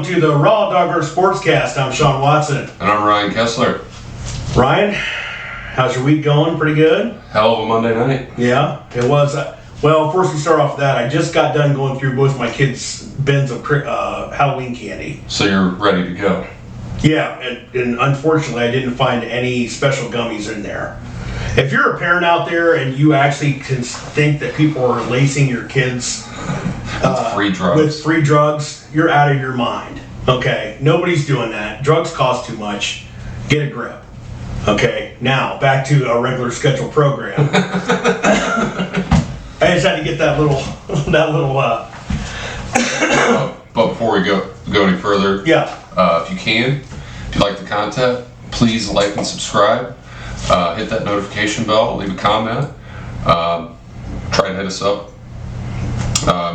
to the Raw Dogger Sportscast. I'm Sean Watson. And I'm Ryan Kessler. Ryan, how's your week going? Pretty good? Hell of a Monday night. Yeah, it was. Well, first we start off with that. I just got done going through both my kids' bins of Halloween candy. So you're ready to go? Yeah, and unfortunately I didn't find any special gummies in there. If you're a parent out there and you actually can think that people are lacing your kids with free drugs, you're out of your mind. Okay, nobody's doing that. Drugs cost too much. Get a grip. Okay, now back to a regular scheduled program. I just had to get that little. But before we go any further, yeah. If you like the content, please like and subscribe. Hit that notification bell. Leave a comment. Try and hit us up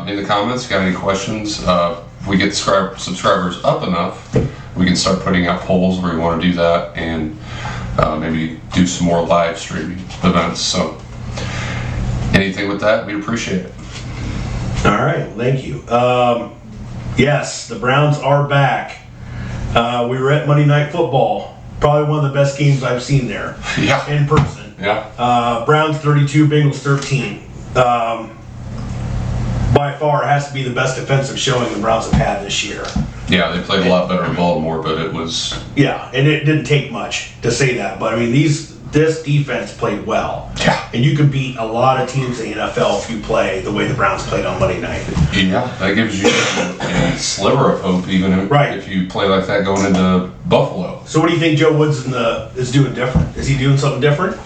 in the comments. If you got any questions, if we get subscribers up enough, we can start putting out polls where we want to do that, and maybe do some more live streaming events. So anything with that, we'd appreciate it. All right, thank you. Yes, the Browns are back. We were at Monday Night Football. Probably one of the best games I've seen there. Yeah. In person. Yeah. Browns 32, Bengals 13. By far, it has to be the best defensive showing the Browns have had this year. Yeah, they played a lot better in Baltimore, but it was... Yeah, and it didn't take much to say that. But, I mean, this defense played well. Yeah. And you can beat a lot of teams in the NFL if you play the way the Browns played on Monday night. Yeah, that gives you a sliver of hope, even if you play like that going into Buffalo. So what do you think Joe Woods is doing different? Is he doing something different?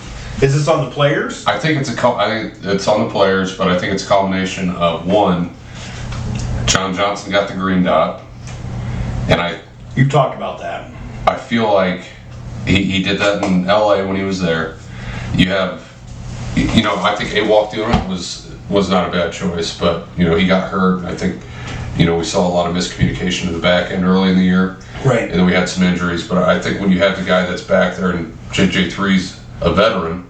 Is this on the players? I think it's on the players, but I think it's a combination of, one, John Johnson got the green dot, and You've talked about that. I feel like he did that in LA when he was there. I think Awalk doing it was not a bad choice, but he got hurt. I think we saw a lot of miscommunication in the back end early in the year. Right. And then we had some injuries, but I think when you have the guy that's back there and JJ3's a veteran,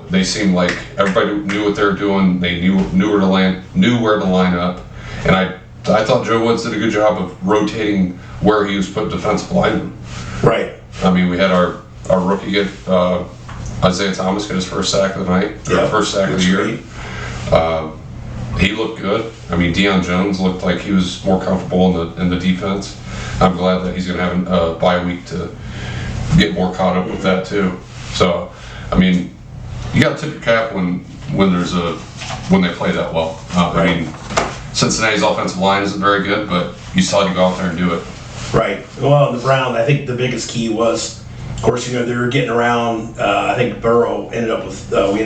they seemed like everybody knew what they were doing. They knew where to line up, and I thought Joe Woods did a good job of rotating where he was putting defensive linemen. Right. I mean, we had our rookie get Isaiah Thomas get his first sack of the night, first sack of the year. He looked good. I mean, Deion Jones looked like he was more comfortable in the defense. I'm glad that he's going to have a bye week to get more caught up with that too. So, I mean, you got to tip your cap when they play that well. I mean, Cincinnati's offensive line isn't very good, but you still had to go out there and do it. Right. Well, the Browns, I think the biggest key was, of course, they were getting around. I think Burrow we ended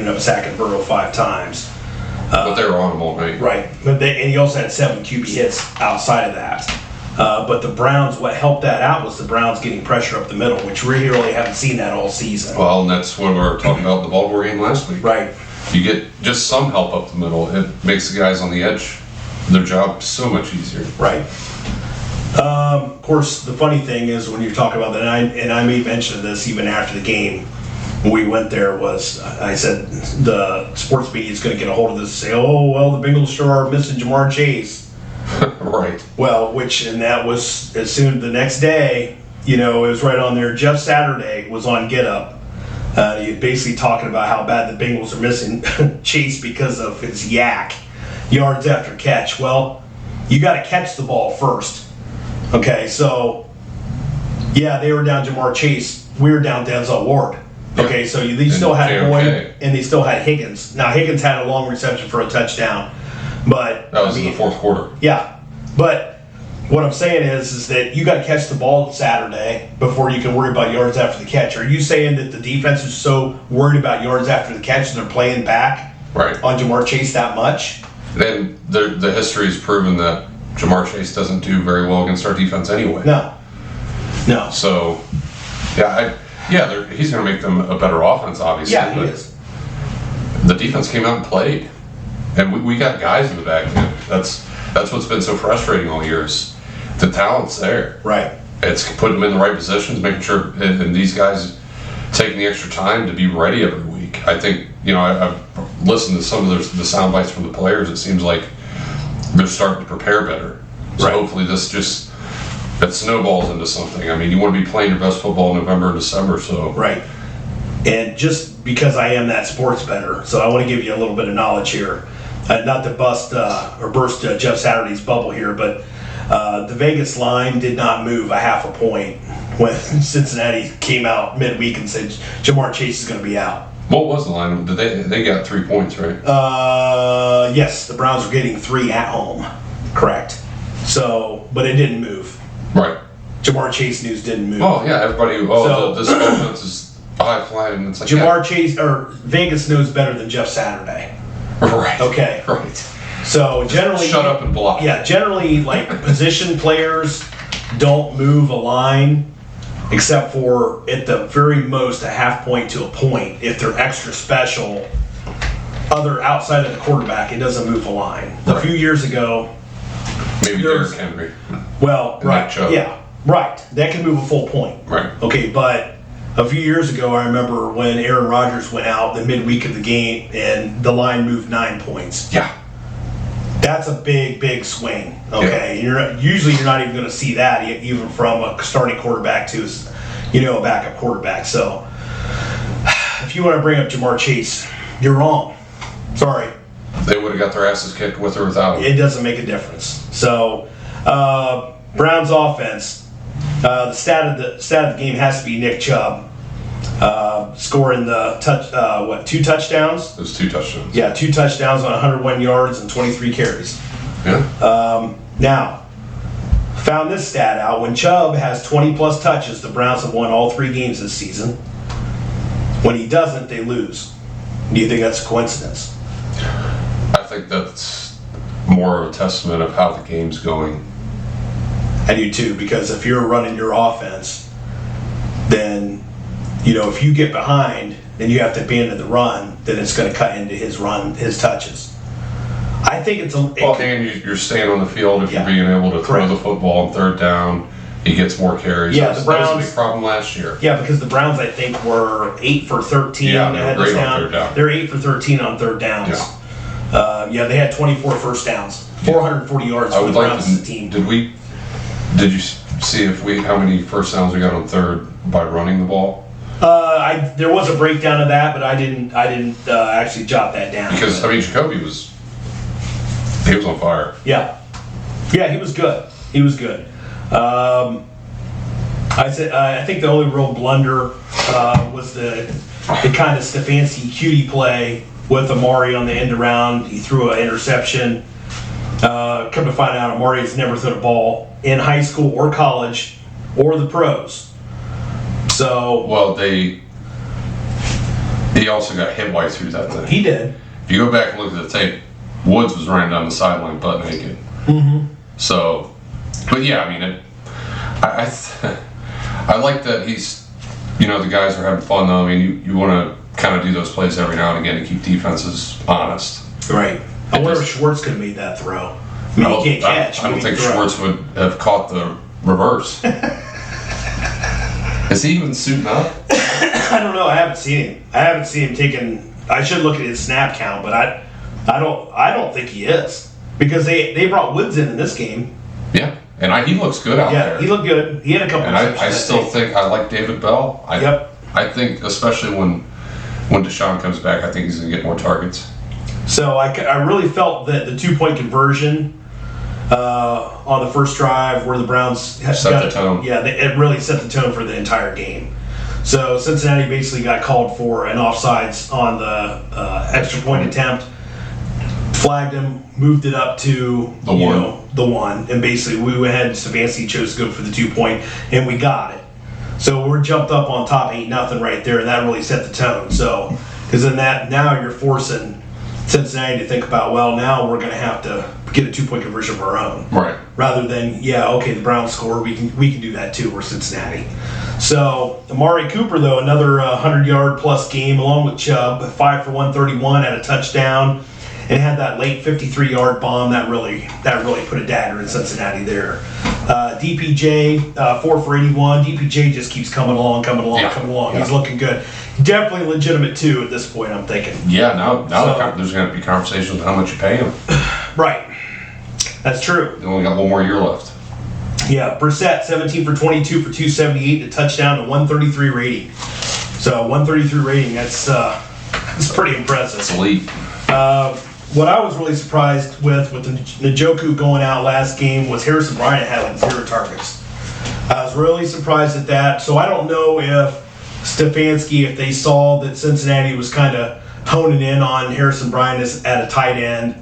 up sacking Burrow 5 times. But they were on him all night. Right. And he also had 7 QB hits outside of that. But the Browns, what helped that out was the Browns getting pressure up the middle, which we really haven't seen that all season. Well, and that's what we were talking about in the Baltimore game last week. Right. You get just some help up the middle. It makes the guys on the edge, their job so much easier. Right. Of course, the funny thing is when you're talking about that, and I made mention of this even after the game, when we went there, was I said the sports media is going to get a hold of this and say, oh, well, the Bengals sure are missing Jamar Chase. Right. Well, and that was as soon the next day, it was right on there. Jeff Saturday was on Get Up. Basically talking about how bad the Bengals are missing Chase because of his yak, yards after catch. Well, you got to catch the ball first. Okay, so, yeah, they were down Jamar Chase. We were down Denzel Ward. Okay, so they still had Boyd, and they still had Higgins. Now, Higgins had a long reception for a touchdown. But that was in the fourth quarter. Yeah, but what I'm saying is that you got to catch the ball Saturday before you can worry about yards after the catch. Are you saying that the defense is so worried about yards after the catch and they're playing back on Jamar Chase that much? Then the history has proven that Jamar Chase doesn't do very well against our defense anyway. No. So, he's going to make them a better offense, obviously. Yeah, he is. The defense came out and played, and we got guys in the back end. That's what's been so frustrating all years. The talent's there. Right. It's putting them in the right positions, making sure, and these guys taking the extra time to be ready every week. I think, I've listened to some of the sound bites from the players. It seems like they're starting to prepare better. So hopefully this just it snowballs into something. I mean, you want to be playing your best football in November and December, so. Right. And just because I am that sports bettor, so I want to give you a little bit of knowledge here. Not to burst Jeff Saturday's bubble here, but the Vegas line did not move a half a point when Cincinnati came out midweek and said Jamar Chase is going to be out. What was the line? Did they got 3 points, right? Yes, the Browns were getting 3 at home. Correct. So, but it didn't move. Right. Jamar Chase news didn't move. Oh, yeah, everybody, this offense is high flying. It's like, Jamar Chase, or Vegas knows better than Jeff Saturday. Right. Okay. Right. So generally, shut up and block. Yeah, generally, like position players don't move a line except for at the very most a half point to a point. If they're extra special, other outside of the quarterback, it doesn't move a line. Right. A few years ago, maybe Derrick Henry. Well, right, yeah, right. That can move a full point. Right. Okay, but a few years ago, I remember when Aaron Rodgers went out the midweek of the game and the line moved 9 points. Yeah. That's a big swing. Okay, yeah. You're not even going to see that even from a starting quarterback to a backup quarterback. So if you want to bring up Jamar Chase, you're wrong. Sorry. They would have got their asses kicked with or without him. It doesn't make a difference. So Browns offense, the stat of the game has to be Nick Chubb. Scoring the 2 touchdowns? Those 2 touchdowns. Yeah, 2 touchdowns on 101 yards and 23 carries. Yeah. Now, found this stat out. When Chubb has 20 plus touches, the Browns have won all 3 games this season. When he doesn't, they lose. Do you think that's a coincidence? I think that's more of a testament of how the game's going. I do too, because if you're running your offense, then if you get behind and you have to abandon the run, then it's going to cut into his touches. I think it's and you're staying on the field if you're being able to throw the football on 3rd down. He gets more carries. Yeah, the Browns, that was a big problem last year. Yeah, because the Browns, I think, were 8 for 13. Yeah, they were great on 3rd down. They're 8 for 13 on 3rd downs. Yeah, they had 24 first downs, 440 yards for the Browns as a team. Did you see how many first downs we got on 3rd by running the ball? There was a breakdown of that, but I didn't actually jot that down. Because Jacoby was on fire. Yeah, he was good. I think the only real blunder was the kind of Stefanski cutie play with Amari on the end around. He threw an interception. Come to find out, Amari has never thrown a ball in high school or college or the pros. So he also got hit while he threw that thing. He did. If you go back and look at the tape, Woods was running down the sideline butt naked. Mm-hmm. So, but yeah, I like that he's, the guys are having fun though. You want to kind of do those plays every now and again to keep defenses honest. Right. I wonder if Schwartz could have made that throw. He can't catch. I don't think Schwartz would have caught the reverse. Is he even suiting up? I don't know. I haven't seen him taking. I should look at his snap count, but I don't think he is, because they brought Woods in this game. Yeah, and he looks good out there. Yeah, he looked good. He had a couple. And I still think I like David Bell. I think especially when Deshaun comes back, I think he's gonna get more targets. So I really felt that the 2-point conversion on the first drive where the Browns set the tone. Yeah, it really set the tone for the entire game. So Cincinnati basically got called for an offsides on the extra point attempt, flagged him, moved it up to the one, and basically we went ahead and Stefanski chose to go for the 2-point, and we got it. So we're jumped up on top 8-0 right there, and that really set the tone. So because then now you're forcing Cincinnati to think about, well, now we're going to have to get a 2-point conversion of our own, right? Rather than the Browns score, we can do that too. We're Cincinnati. So Amari Cooper, though, another 100-yard plus game along with Chubb, 5 for 131, had a touchdown, and had that late 53-yard bomb that really put a dagger in Cincinnati there. DPJ 4 for 81. DPJ just keeps coming along. Yeah. He's looking good. Definitely legitimate too at this point, I'm thinking. Yeah, now there's going to be conversations on how much you pay him. Right. That's true. They only got one more year left. Yeah, Brissett, 17 for 22 for 278, a touchdown, and 133 rating. So 133 rating, that's pretty impressive. It's elite. What I was really surprised with Njoku going out last game was Harrison Bryant had like 0 targets. I was really surprised at that. So I don't know if Stefanski, if they saw that Cincinnati was kind of honing in on Harrison Bryant as at a tight end.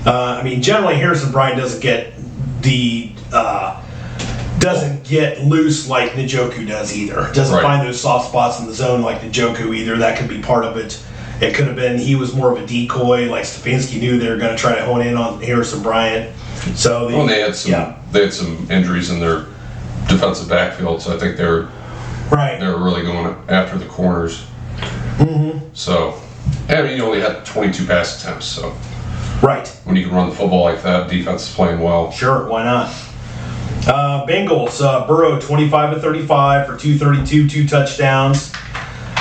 I mean, generally Harrison Bryant doesn't get loose like Njoku does either. Doesn't find those soft spots in the zone like Njoku either. That could be part of it. It could have been he was more of a decoy. Like Stefanski knew they were going to try to hone in on Harrison Bryant. So they had some injuries in their defensive backfield, so I think they're really going after the corners. Mm-hmm. So, I mean, you only had 22 pass attempts, so when you can run the football like that, defense is playing well. Sure, why not? Bengals, Burrow 25 of 35 for 232, 2 touchdowns,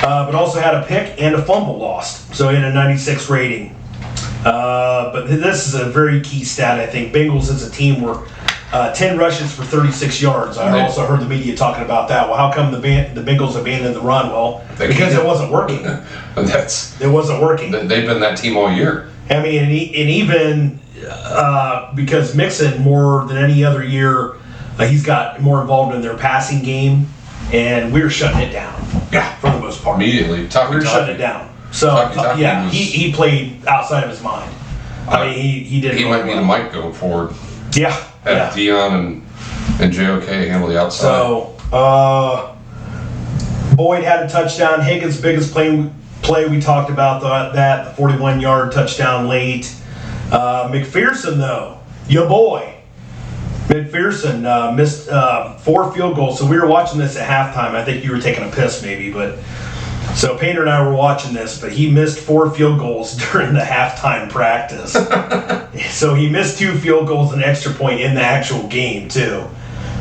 but also had a pick and a fumble lost, so he had a 96 rating. But this is a very key stat, I think. Bengals as a team were 10 rushes for 36 yards. I also heard the media talking about that. Well, how come the Bengals abandoned the run? Well, because it wasn't working. It wasn't working. They've been that team all year. I mean, and even because Mixon, more than any other year, he's got more involved in their passing game, and we were shutting it down. Yeah, for the most part. Immediately, we were shutting it down. So he played outside of his mind. I mean, he did. He might be the Mike going forward. Yeah. Have Dion and JOK handle the outside. So Boyd had a touchdown. Higgins' biggest play we talked about that the 41-yard touchdown late. McPherson though, your boy. McPherson missed 4 field goals. So we were watching this at halftime. I think you were taking a piss maybe, but so Painter and I were watching this, but he missed 4 field goals during the halftime practice. So he missed 2 field goals and an extra point in the actual game too.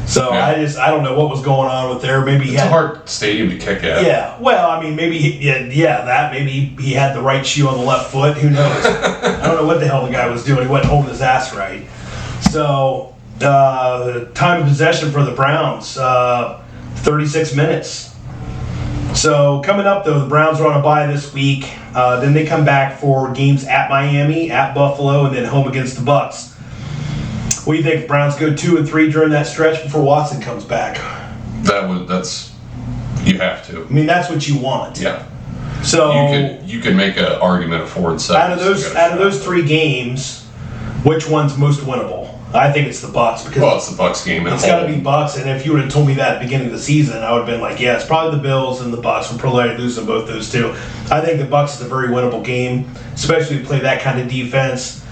So I don't know what was going on with there. Maybe it's a hard stadium to kick at. Yeah. Well, I mean, maybe maybe he had the right shoe on the left foot. Who knows? I don't know what the hell the guy was doing. He wasn't holding his ass right. So the time of possession for the Browns, 36 minutes. So coming up though, the Browns are on a bye this week. Then they come back for games at Miami, at Buffalo, and then home against the Bucs. What do you think? The Browns go 2-3 during that stretch before Watson comes back. That's you have to. I mean, that's what you want. Yeah. So you could make an argument of 4 and 7. Out of those 3 games, which one's most winnable? I think it's the Bucs because it's the Bucs game. It's got to be Bucs, and if you would have told me that at the beginning of the season, I would have been like, yeah, it's probably the Bills and the Bucs. We're probably losing both those two. I think the Bucs is a very winnable game, especially if you play that kind of defense.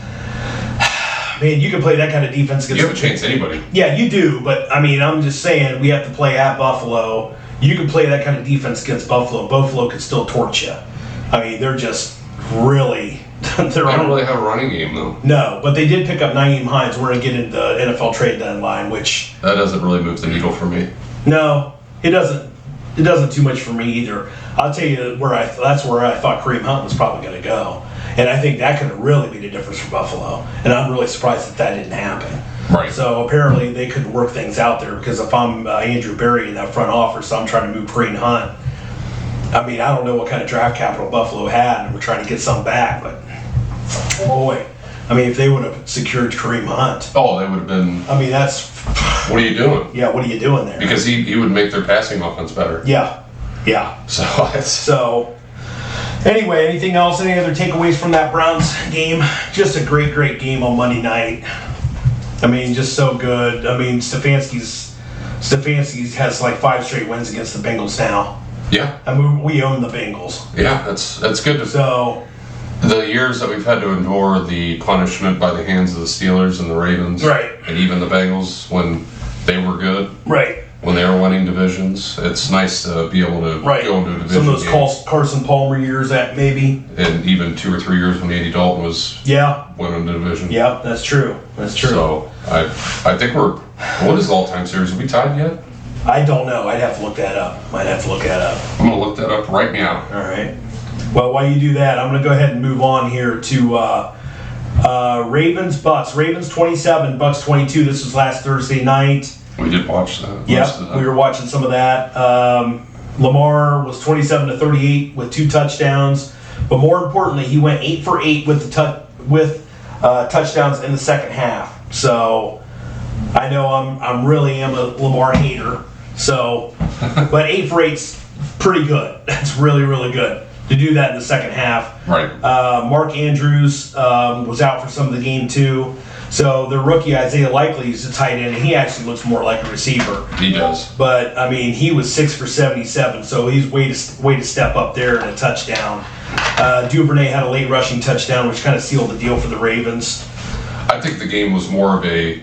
Man, you can play that kind of defense against. You have a chance anybody. Yeah, you do, but I mean, I'm just saying we have to play at Buffalo. You can play that kind of defense against Buffalo. Buffalo could still torch you. I mean, they're just really. They don't really have a running game, though. No, but they did pick up Nyheim Hines. We're going to get into the NFL trade deadline, which... That doesn't really move the needle for me. No, it doesn't. It doesn't too much for me either. I'll tell you that's where I thought Kareem Hunt was probably going to go. And I think that could have really made a difference for Buffalo. And I'm really surprised that didn't happen. Right. So apparently they could work things out there because if I'm Andrew Berry in that front office, I'm trying to move Kareem Hunt. I mean, I don't know what kind of draft capital Buffalo had, and we're trying to get some back, but boy, I mean, if they would have secured Kareem Hunt. Oh, they would have been. I mean, that's. What are you doing? Yeah, what are you doing there? Because he would make their passing offense better. Yeah. So, anyway, anything else? Any other takeaways from that Browns game? Just a great, great game on Monday night. I mean, just so good. I mean, Stefanski's has like 5 straight wins against the Bengals now. Yeah. I mean, we own the Bengals. Yeah, that's good. So, the years that we've had to endure the punishment by the hands of the Steelers and the Ravens, right, and even the Bengals when they were good, right, when they were winning divisions, it's nice to be able to go into a division. Some of those Carson Palmer years, that maybe, and even 2 or 3 years when Andy Dalton was winning the division. Yeah, that's true. So I think what is the all-time series? Are we tied yet? I don't know. I'd have to look that up. I'm going to look that up right now. All right. Well, while you do that, I'm going to go ahead and move on here to Ravens-Bucks. Ravens 27, Bucks 22. This was last Thursday night. We did watch that. Yep, we were watching some of that. Lamar was 27 to 38 with 2 touchdowns, but more importantly, he went 8 for 8 with touchdowns in the second half. So I know I'm really am a Lamar hater. So, but 8 for 8's pretty good. That's really, really good to do that in the second half. Right. Mark Andrews was out for some of the game too. So the rookie Isaiah Likely is a tight end, and he actually looks more like a receiver. He does. But I mean, he was 6 for 77, so he's way to step up there in a touchdown. Duvernay had a late rushing touchdown, which kind of sealed the deal for the Ravens. I think the game was more of the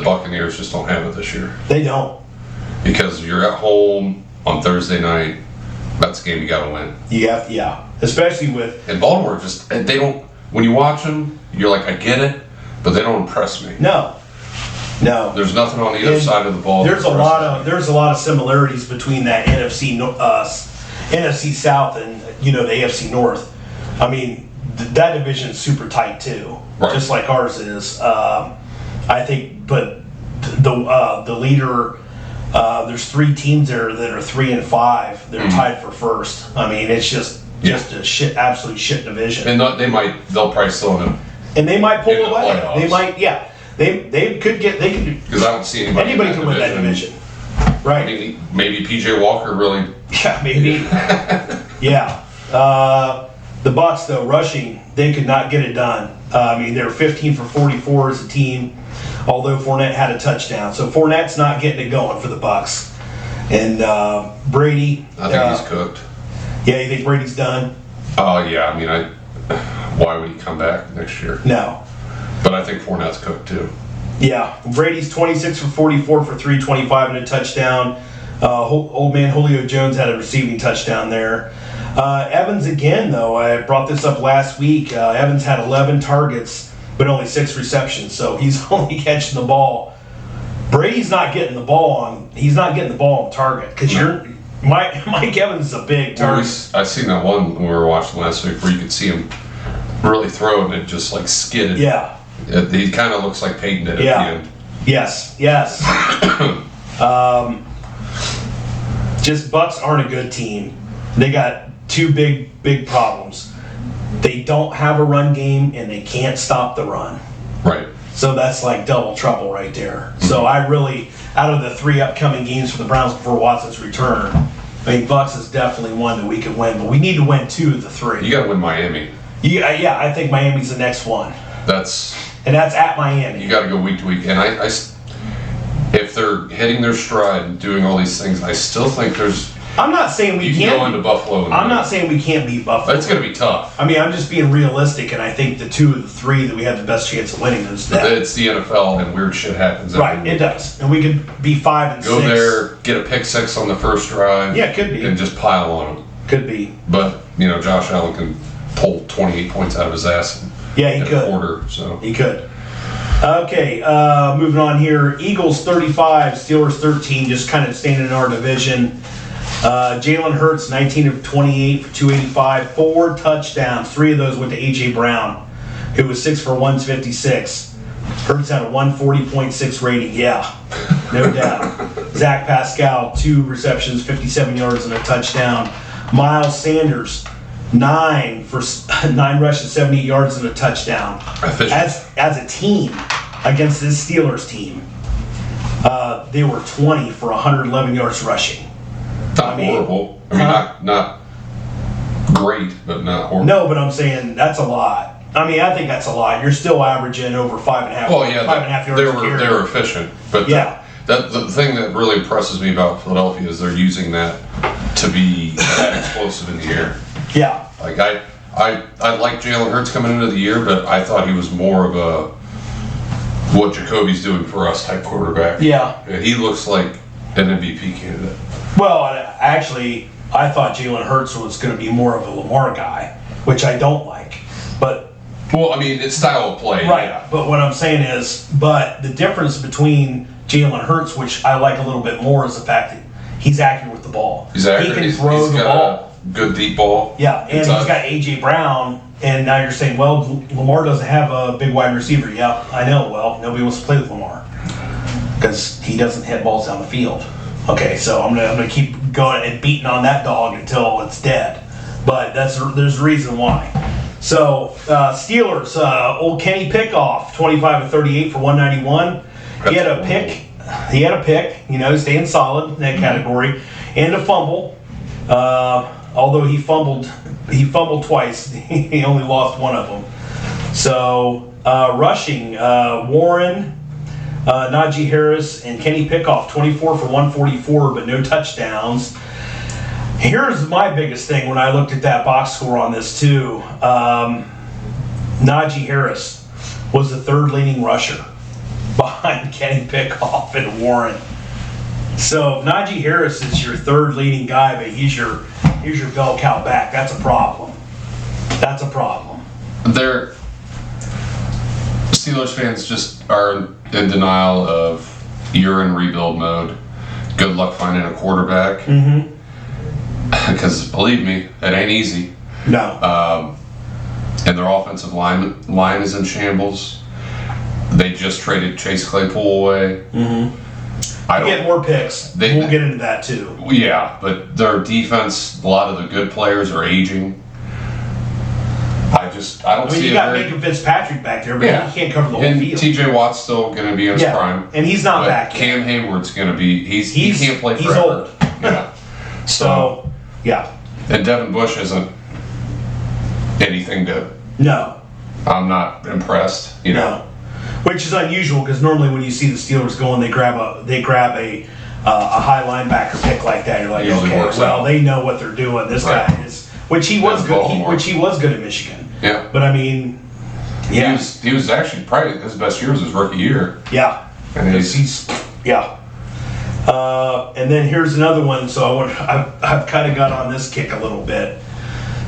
Buccaneers just don't have it this year. They don't. Because you're at home on Thursday night. That's the game you got to win. Yeah. Especially with... And Baltimore just, they don't, when you watch them, you're like, I get it, but they don't impress me. No. There's nothing on either side of the ball. There's a lot of similarities between that NFC South and the AFC North. I mean, that division is super tight too, right. Just like ours is. I think, but the leader. There's 3 teams there that are 3 and 5. They're tied for first. I mean, it's just a absolute shit division. And they'll probably still in it. And they might pull away. Playoffs. They might, yeah. They could. Because I don't see anybody. Anybody can win that division. Right. I mean, maybe PJ Walker really. Yeah, maybe. Yeah. The Bucs though, rushing, they could not get it done. I mean, they're 15 for 44 as a team. Although Fournette had a touchdown, so Fournette's not getting it going for the Bucs. And Brady, I think he's cooked. Yeah, you think Brady's done? Yeah. I mean, why would he come back next year? No. But I think Fournette's cooked too. Yeah, Brady's 26 for 44 for 325 and a touchdown. Old man Julio Jones had a receiving touchdown there. Evans again, though. I brought this up last week. Evans had 11 targets, but only 6 receptions, so he's only catching the ball. Brady's not getting the ball on. He's not getting the ball on target because Mike Evans is a big target. I seen that one when we were watching last week where you could see him really throw and it just like skidded. Yeah. He kind of looks like Peyton did at the end. Yes. Just Bucs aren't a good team. They got 2 big problems. They don't have a run game and they can't stop the run. Right. So that's like double trouble right there. Mm-hmm. So I really, out of the 3 upcoming games for the Browns before Watson's return, I think Bucs is definitely one that we can win, but we need to win 2 of the 3. You got to win Miami. Yeah, I think Miami's the next one. That's at Miami. You got to go week to week, and I if they're hitting their stride and doing all these things, I still think there's. I'm not saying we can't go into Buffalo. I'm not saying we can't beat Buffalo. It's going to be tough. I mean, I'm just being realistic, and I think the 2 of the 3 that we have the best chance of winning is that. It's the NFL, and weird shit happens. Right, it does, and we could be 5 and 6. Go there, get a pick 6 on the first drive. Yeah, could be, and just pile on them. Could be, but Josh Allen can pull 28 points out of his ass. Yeah, he could. A quarter, so he could. Okay, moving on here. Eagles 35, Steelers 13, just kind of staying in our division. Jalen Hurts, 19 of 28 for 285, 4 touchdowns. 3 of those went to A.J. Brown, who was 6 for 156. Hurts had a 140.6 rating, yeah, no doubt. Zach Pascal, 2 receptions, 57 yards and a touchdown. Miles Sanders, 9 rushes, 78 yards and a touchdown. As a team against this Steelers team, they were 20 for 111 yards rushing. Not horrible. I mean, not great, but not horrible. No, but I'm saying that's a lot. I mean, I think that's a lot. You're still averaging over 5.5. Well, yeah, 5.5 yards. They were efficient, but yeah. The thing that really impresses me about Philadelphia is they're using that to be that explosive in the air. Yeah. Like I liked Jalen Hurts coming into the year, but I thought he was more of a what Jacoby's doing for us type quarterback. Yeah. He looks like an MVP candidate. Well, actually, I thought Jalen Hurts was going to be more of a Lamar guy, which I don't like. But well, I mean, it's style of play. Right. Yeah. But what I'm saying is, but the difference between Jalen Hurts, which I like a little bit more, is the fact that he's accurate with the ball. He's accurate. He can throw the ball. Good deep ball. Yeah, and he's got A.J. Brown, and now you're saying, well, Lamar doesn't have a big wide receiver. Yeah, I know. Well, nobody wants to play with Lamar. because he doesn't hit balls down the field. Okay, so I'm gonna keep going and beating on that dog until it's dead. But there's a reason why. So Steelers, old Kenny Pickoff, 25 of 38 for 191. He had a pick. Staying solid in that category, and a fumble. Although he fumbled twice. He only lost one of them. So rushing, Warren, Najee Harris, and Kenny Pickoff, 24 for 144, but no touchdowns. Here's my biggest thing when I looked at that box score on this too. Najee Harris was the third leading rusher behind Kenny Pickoff and Warren. So if Najee Harris is your third leading guy, but he's your bell cow back, that's a problem. That's a problem. Steelers fans just are in denial of you're in rebuild mode. Good luck finding a quarterback. Mm-hmm. Because believe me, it ain't easy. No. And their offensive line is in shambles. They just traded Chase Claypool away. Mm-hmm. Get more picks. We'll get into that too. Yeah, but their defense, a lot of the good players are aging. I don't see you got Minka Fitzpatrick back there, but he can't cover the whole field. TJ Watt's still going to be in his prime. And he's not back yet. Cam Hayward's going to be, he can't play forever. He's old. Yeah. So, yeah. And Devin Bush isn't anything good. No. I'm not impressed, No. Which is unusual because normally when you see the Steelers going, they grab a high linebacker pick like that. You're like, they know what they're doing. This guy is, which he was good. Which he was good at Michigan. Yeah. But I mean, he was actually probably his best year was his rookie year. Yeah. And he's and then here's another one. So I've kind of got on this kick a little bit.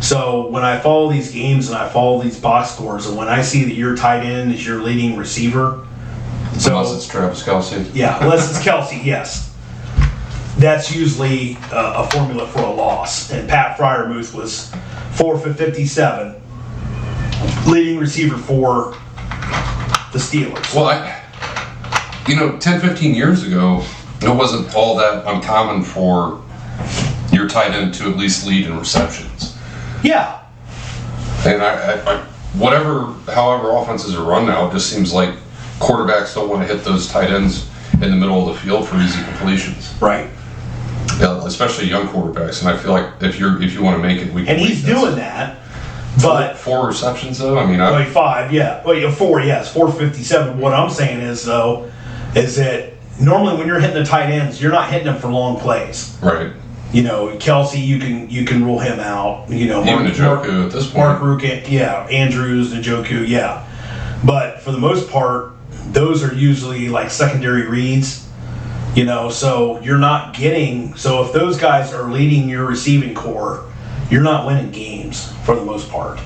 So when I follow these games and I follow these box scores, and when I see that your tight end is your leading receiver, unless it's Travis Kelce. Yeah, unless it's Kelce, yes. That's usually a formula for a loss. And Pat Freiermuth was 4 for 57, leading receiver for the Steelers. Well, 10, 15 years ago, it wasn't all that uncommon for your tight end to at least lead in receptions. Yeah. And however offenses are run now, it just seems like quarterbacks don't want to hit those tight ends in the middle of the field for easy completions. Right. Yeah, especially young quarterbacks. And I feel like if you want to make it, we can. And he's doing that. But 4 receptions though. I mean, 5, yeah. Well, 4, yes, 457. What I'm saying is that normally when you're hitting the tight ends, you're not hitting them for long plays. Right. Kelce, you can rule him out. Even Njoku at this point. Mark Rook, Andrews, Njoku, yeah. But for the most part, those are usually like secondary reads. So you're not getting. So if those guys are leading your receiving core, you're not winning games for the most part.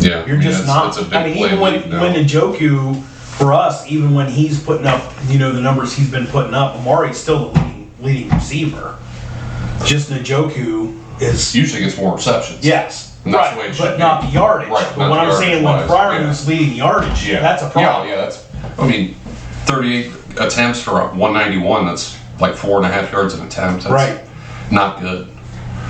Yeah, you're just not. It's a big even when Njoku, for us, even when he's putting up, the numbers he's been putting up, Amari's still the leading receiver. Just Njoku is usually gets more receptions. Yes, and that's the way it should but not the yardage. Right, but when I'm saying when Freiermuth's leading the yardage, that's a problem. Yeah, that's. 38 attempts for 191. That's like 4.5 yards an attempt. That's not good.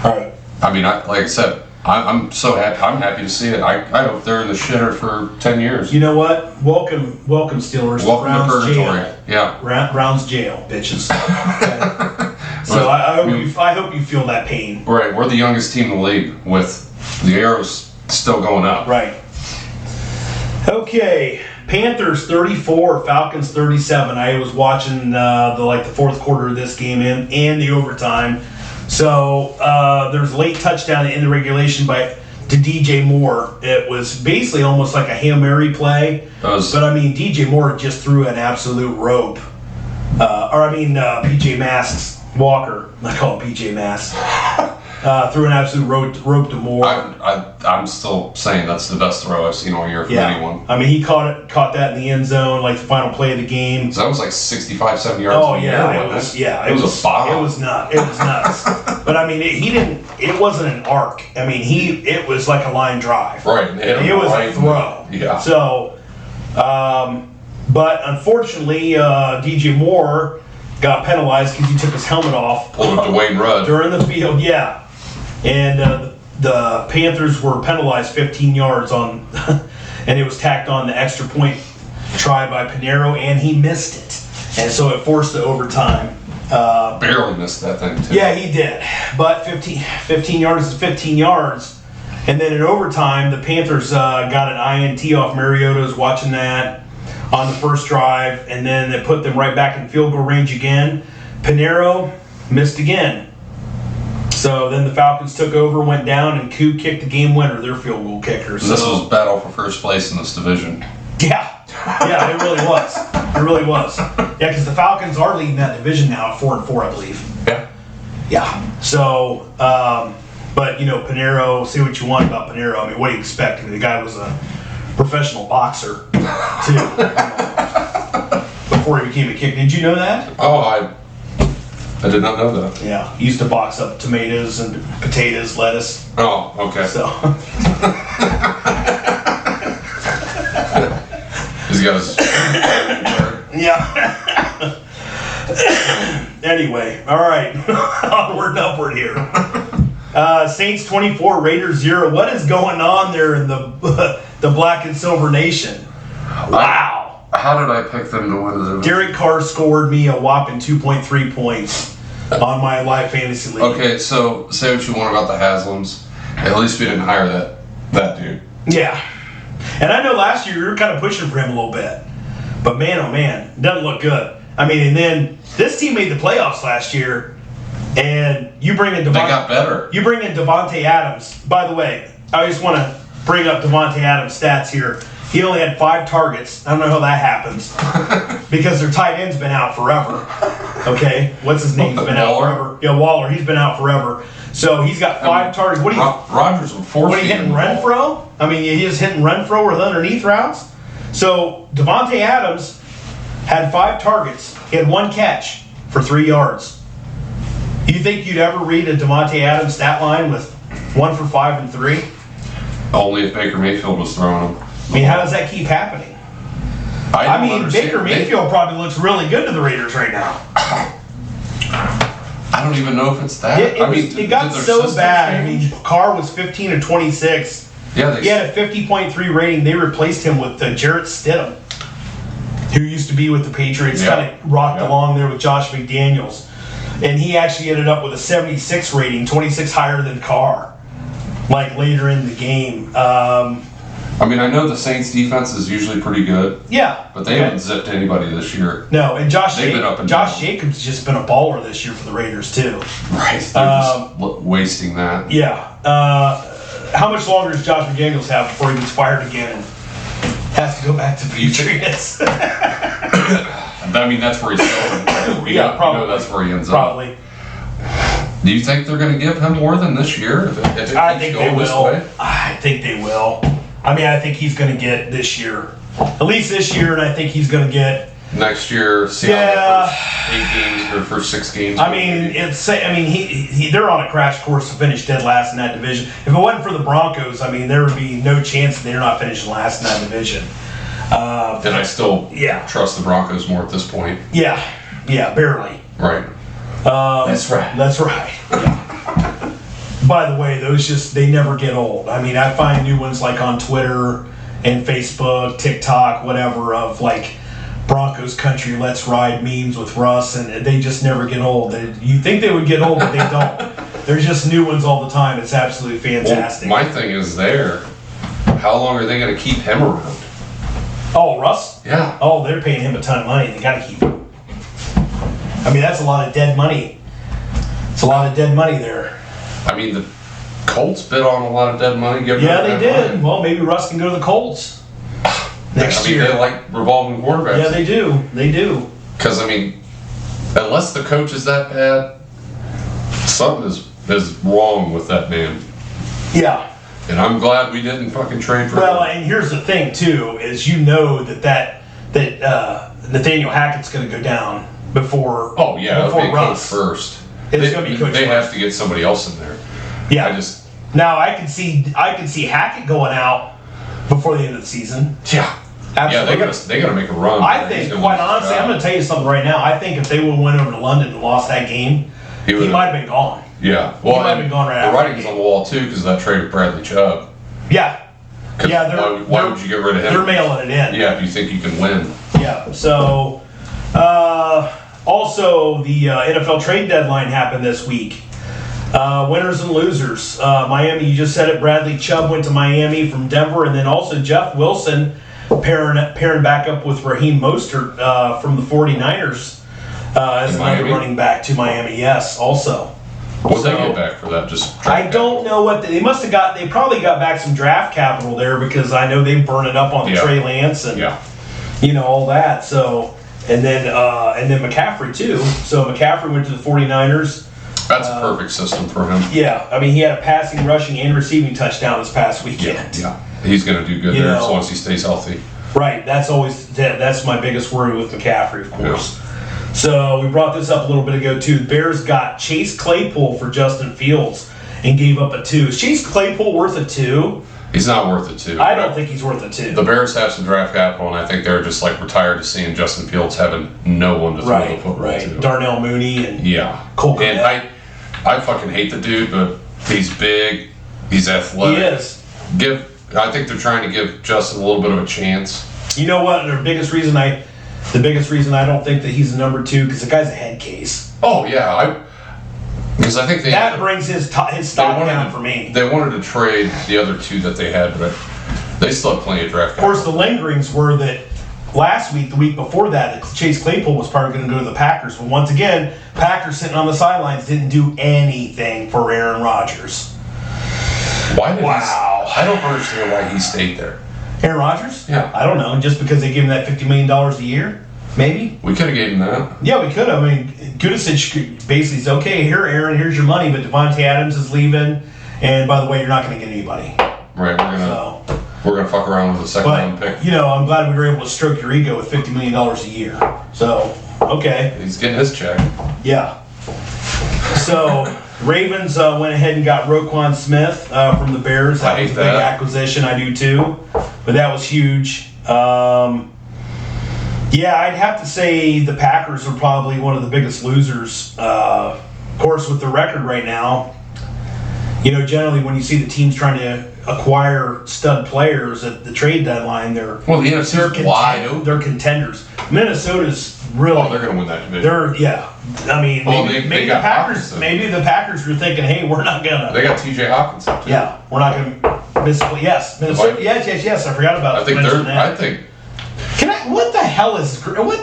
Right. Like I said, I'm so happy. I'm happy to see it. I hope they're in the shitter for 10 years. You know what? Welcome, Steelers. Welcome to purgatory. Jail. Yeah. Rounds jail, bitches. Okay. So I hope you feel that pain. Right. We're the youngest team in the league with the arrows still going up. Right. Okay. Panthers 34, Falcons 37. I was watching the fourth quarter of this game and the overtime. So there's a late touchdown in the regulation to DJ Moore. It was basically almost like a Hail Mary play. But DJ Moore just threw an absolute rope. PJ Masks. Walker, I call him PJ Masks. Threw an absolute rope to Moore. I'm still saying that's the best throw I've seen all year from anyone. He caught that in the end zone, like the final play of the game. So that was like 65, 70 yards. Oh yeah, it was a bomb. It was nuts. But it wasn't an arc. It was like a line drive. Right. It was a throw. Yeah. So, But unfortunately, DJ Moore got penalized because he took his helmet off. Pulled up Dwayne Rudd. During the field, yeah. And the Panthers were penalized 15 yards on, and it was tacked on the extra point try by Pinheiro, and he missed it. And so it forced the overtime. Barely missed that thing, too. Yeah, he did. But 15 yards is 15 yards. And then in overtime, the Panthers got an INT off Mariota's watching that on the first drive, and then they put them right back in field goal range again. Pinheiro missed again. So then the Falcons took over, went down, and Coop kicked the game winner, their field goal kicker. So, this was battle for first place in this division. Yeah. Yeah, it really was. It really was. Yeah, because the Falcons are leading that division now at 4-4, I believe. Yeah. Yeah. So, but, Pinheiro, say what you want about Pinheiro. I mean, what do you expect? I mean, the guy was a professional boxer, too, before he became a kicker. Did you know that? Oh, I did not know that. Yeah. He used to box up tomatoes and potatoes, lettuce. Oh, okay. So. He's got his... Yeah. Anyway, all right. Onward and upward here. Saints 24, Raiders 0. What is going on there in the Black and Silver Nation? Wow. How did I pick them to win the... Derek Carr scored me a whopping 2.3 points on my live fantasy league. Okay, so say what you want about the Haslams. At least we didn't hire that dude. Yeah. And I know last year you were kind of pushing for him a little bit. But man, oh man, it doesn't look good. I mean, and then this team made the playoffs last year, and you bring in They got better. You bring in Devontae Adams. By the way, I just want to bring up Devontae Adams' stats here. He only had 5 targets. I don't know how that happens because their tight end's been out forever. Okay, what's his name's been out forever? Yeah, Waller. He's been out forever. So he's got 5 targets. What are you? Rodgers would force. What are you hitting Renfro? I mean, he is hitting Renfro with underneath routes. So Devontae Adams had 5 targets. He had 1 catch for 3 yards. You think you'd ever read a Devontae Adams stat line with 1 for 5 and 3? Only if Baker Mayfield was throwing them. I mean, how does that keep happening? I mean, Baker Mayfield probably looks really good to the Raiders right now. I don't even know if it's that. It got so bad. Change? I mean, Carr was 15 of 26. Yeah, he had a 50.3 rating. They replaced him with Jarrett Stidham, who used to be with the Patriots. Yeah. Kind of rocked along there with Josh McDaniels. And he actually ended up with a 76 rating, 26 higher than Carr, like later in the game. I mean, I know the Saints defense is usually pretty good. Yeah. But they haven't zipped anybody this year. No, and Josh Jacobs has just been a baller this year for the Raiders, too. Right. They're just wasting that. Yeah. How much longer does Josh McDaniels have before he gets fired again and has to go back to the Patriots? I mean, that's where he's going. Yeah, probably. You know that's where he ends probably. up. Do you think they're going to give him more than this year? I think they will. I think they will. I mean, I think he's going to get this year. At least this year, and I think he's going to get... Next year, see how the first 8 games or first 6 games. I mean, they're on a crash course to finish dead last in that division. If it wasn't for the Broncos, I mean, there would be no chance that they're not finishing last in that division. And I still trust the Broncos more at this point. Yeah, barely. Right. That's right. That's right. Yeah. By the way, they never get old. I mean, I find new ones like on Twitter and Facebook, TikTok, whatever, of like Broncos country, let's ride memes with Russ, and they just never get old. You think they would get old, but they don't. There's just new ones all the time. It's absolutely fantastic. Well, my thing is how long are they going to keep him around? Oh, Russ? Yeah. Oh, they're paying him a ton of money. They got to keep him. I mean, that's a lot of dead money. It's a lot of dead money there. I mean, the Colts bid on a lot of dead money. Yeah, they did. Money. Well, maybe Russ can go to the Colts next year. They like revolving quarterbacks. Yeah, they do. They do. Because, I mean, unless the coach is that bad, something is wrong with that man. Yeah. And I'm glad we didn't fucking trade for him. Well, and here's the thing, too, is that Nathaniel Hackett's going to go down before before Russ. Coach first. It's going to be coach They first. have to get somebody else in there. Yeah. I can see Hackett going out before the end of the season. Yeah. Absolutely. Yeah, they gotta make a run. I think, quite honestly, I'm going to tell you something right now. I think if they would have went over to London and lost that game, he might have been gone. Yeah. Well, he might have been gone right the after. writing's on the wall, too, because of that trade of Bradley Chubb. Yeah. Yeah, why would you get rid of him? They're mailing it in. Yeah, if you think you can win. Yeah. So, also, the NFL trade deadline happened this week. Winners and losers. Miami, you just said it. Bradley Chubb went to Miami from Denver, and then also Jeff Wilson pairing back up with Raheem Mostert from the 49ers as another running back to Miami. Yes, also. What did they get back for that? Just I don't know what they must have got. They probably got back some draft capital there because I know they burn it up on the Trey Lance and all that. So and then McCaffrey too. So McCaffrey went to the 49ers. That's a perfect system for him. Yeah, I mean he had a passing, rushing, and receiving touchdown this past weekend. Yeah. He's going to do good there as long as he stays healthy. Right. That's my biggest worry with McCaffrey, of course. Yeah. So we brought this up a little bit ago too. The Bears got Chase Claypool for Justin Fields and gave up a 2. Is Chase Claypool worth a 2? He's not worth a 2. I don't think he's worth a 2. The Bears have some draft capital, and I think they're just like retired to seeing Justin Fields having no one to throw the football to. Darnell Mooney and Cole Kmet. And I fucking hate the dude, but he's big, he's athletic. He is. I think they're trying to give Justin a little bit of a chance. You know what? The biggest reason I don't think that he's a number 2 because the guy's a head case. Oh yeah, because I think that brings his stock down for me. They wanted to trade the other 2 that they had, but they still have plenty of draft. Of course, the lingerings were that last week, the week before that Chase Claypool was probably going to go to the Packers. But once again, Packers sitting on the sidelines didn't do anything for Aaron Rodgers. I don't understand why he stayed there. Aaron Rodgers? Yeah. I don't know. Just because they give him that $50 million a year? Maybe? We could have gave him that. Yeah, we could have. I mean, Gudicic basically says, okay, here, Aaron, here's your money, but Devontae Adams is leaving, and by the way, you're not going to get anybody. Right, we're gonna fuck around with a second-round pick. I'm glad we were able to stroke your ego with $50 million a year. So, okay. He's getting his check. Yeah. So, Ravens went ahead and got Roquan Smith from the Bears. That was a big acquisition. I do too. But that was huge. I'd have to say the Packers are probably one of the biggest losers. Of course, with the record right now, generally when you see the teams trying to acquire stud players at the trade deadline, the NFC's wide open. They're contenders. Minnesota's really. Oh, they're going to win that division. I mean, maybe the Packers. Maybe the Packers were thinking, "Hey, we're not gonna." They got T.J. Hawkinson too. Yeah, we're not gonna miss. Yes, Minnesota. Yes. I forgot about. What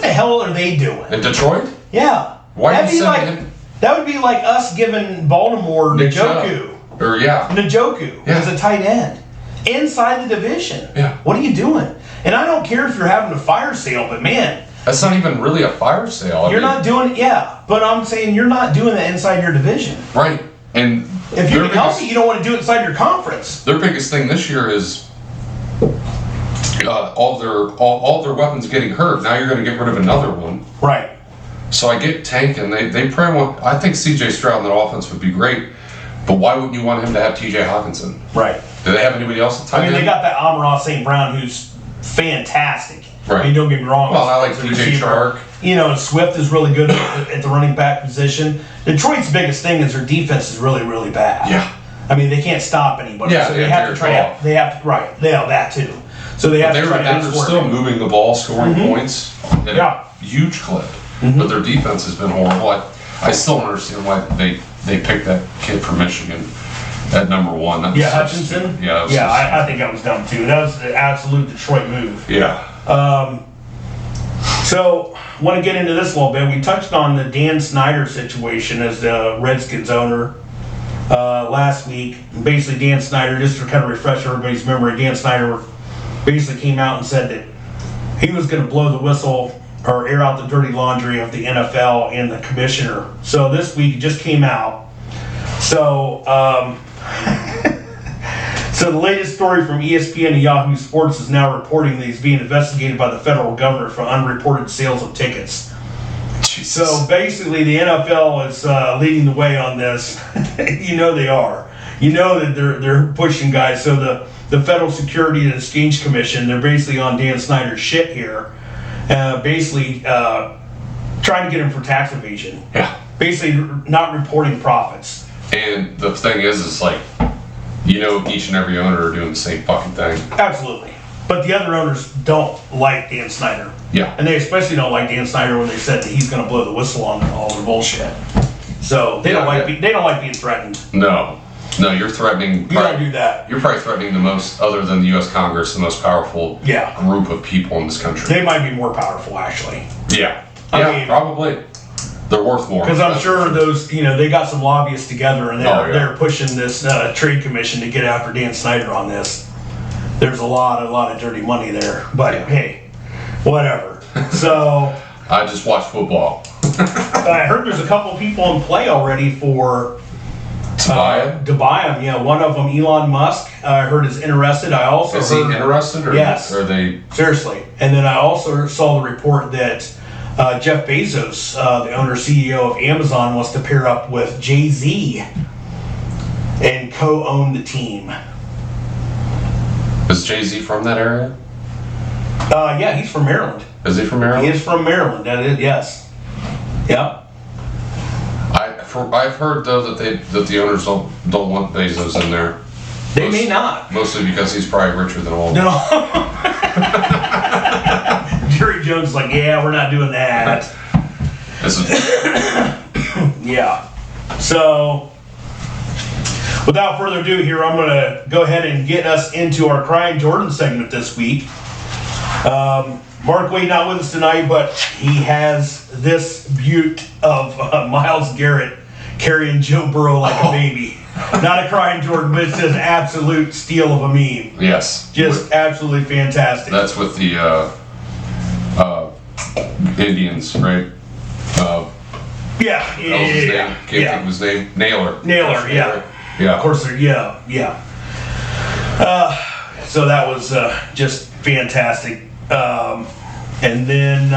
the hell are they doing in Detroit? Yeah. Why are you sending him? That would be like us giving Baltimore Njoku. Njoku as a tight end inside the division. Yeah. What are you doing? And I don't care if you're having a fire sale, but man. That's not even really a fire sale. You're not doing it, but I'm saying you're not doing that inside your division. Right. And if you're healthy, you don't want to do it inside your conference. Their biggest thing this year is all their weapons getting hurt. Now you're going to get rid of another one. Right. So I get Tank, and they probably want. I think C.J. Stroud in that offense would be great, but why wouldn't you want him to have T.J. Hawkinson? Right. Do they have anybody else to tie in? They got that Amon-Ra St. Brown who's fantastic. Right. I mean, don't get me wrong. Well, I like T.J. Chark. And Swift is really good at the running back position. Detroit's biggest thing is their defense is really, really bad. Yeah. I mean, they can't stop anybody. Yeah, so they have to try out. They have to, right. They have that too. So they have to try to outscore. They're still moving the ball, scoring points at a huge clip. But their defense has been horrible. I still don't understand why they picked that kid from Michigan at number 1. Hutchinson? I think that was dumb too. That was an absolute Detroit move. Yeah. So, want to get into this a little bit. We touched on the Dan Snyder situation as the Redskins owner last week. Basically, Dan Snyder, just to kind of refresh everybody's memory, Dan Snyder basically came out and said that he was going to blow the whistle or air out the dirty laundry of the NFL and the commissioner. So this week it just came out. So, so the latest story from ESPN and Yahoo Sports is now reporting that he's being investigated by the federal government for unreported sales of tickets. Jesus. So basically the NFL is leading the way on this. They are. That they're pushing guys. So the Federal Security and Exchange Commission, they're basically on Dan Snyder's shit here, basically trying to get him for tax evasion. Yeah. Basically not reporting profits. And the thing is like, each and every owner are doing the same fucking thing. Absolutely. But the other owners don't like Dan Snyder. Yeah. And they especially don't like Dan Snyder when they said that he's going to blow the whistle on all their bullshit. So they don't like being threatened. No, you're threatening. You don't do that. You're probably threatening the most, other than the U.S. Congress, the most powerful group of people in this country. They might be more powerful, actually. Yeah. I mean, probably. They're worth more. Because I'm sure those, they got some lobbyists together and they're pushing this trade commission to get after Dan Snyder on this. There's a lot of dirty money there. But hey, whatever. So I just watched football. I heard there's a couple people in play already for to buy him. Yeah, one of them, Elon Musk, I heard is interested. I also is he interested, or yes, are they seriously? And then I also saw the report that Jeff Bezos, the owner CEO of Amazon, wants to pair up with Jay-Z and co-own the team. Is Jay-Z from that area? Yeah, he's from Maryland. Is he from Maryland? He is from Maryland. That is, yes. Yeah. I've heard though that the owners don't want Bezos in there. They may not. Mostly because he's probably richer than all of them. No. Jerry Jones is like, yeah, we're not doing that. Yeah. So, without further ado here, I'm going to go ahead and get us into our Crying Jordan segment this week. Mark Wade not with us tonight, but he has this beaut of Myles Garrett carrying Joe Burrow like a baby. Not a Crying Jordan, but it's an absolute steal of a meme. Yes. Just absolutely fantastic. That's with the Indians, right? Yeah. Can't think of his name. Naylor, yeah. Yeah. Of course, yeah. So that was just fantastic. And then,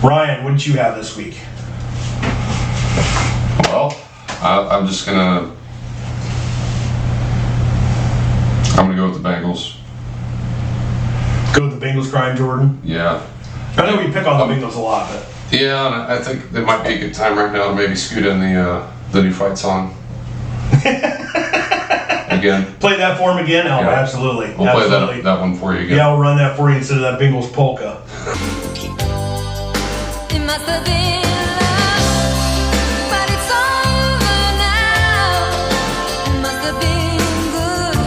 Ryan, what did you have this week? Well, I'm gonna go with the Bengals. Go with the Bengals, Crying Jordan? Yeah. I know we pick on the Bengals a lot, but... Yeah, and I think there might be a good time right now to maybe scoot in the new fight song. Again. Play that for him again? Oh, yeah. Absolutely. We'll play that one for you again. Yeah, we'll run that for you instead of that Bengals polka. It must have been love, but it's over now. It must have been good,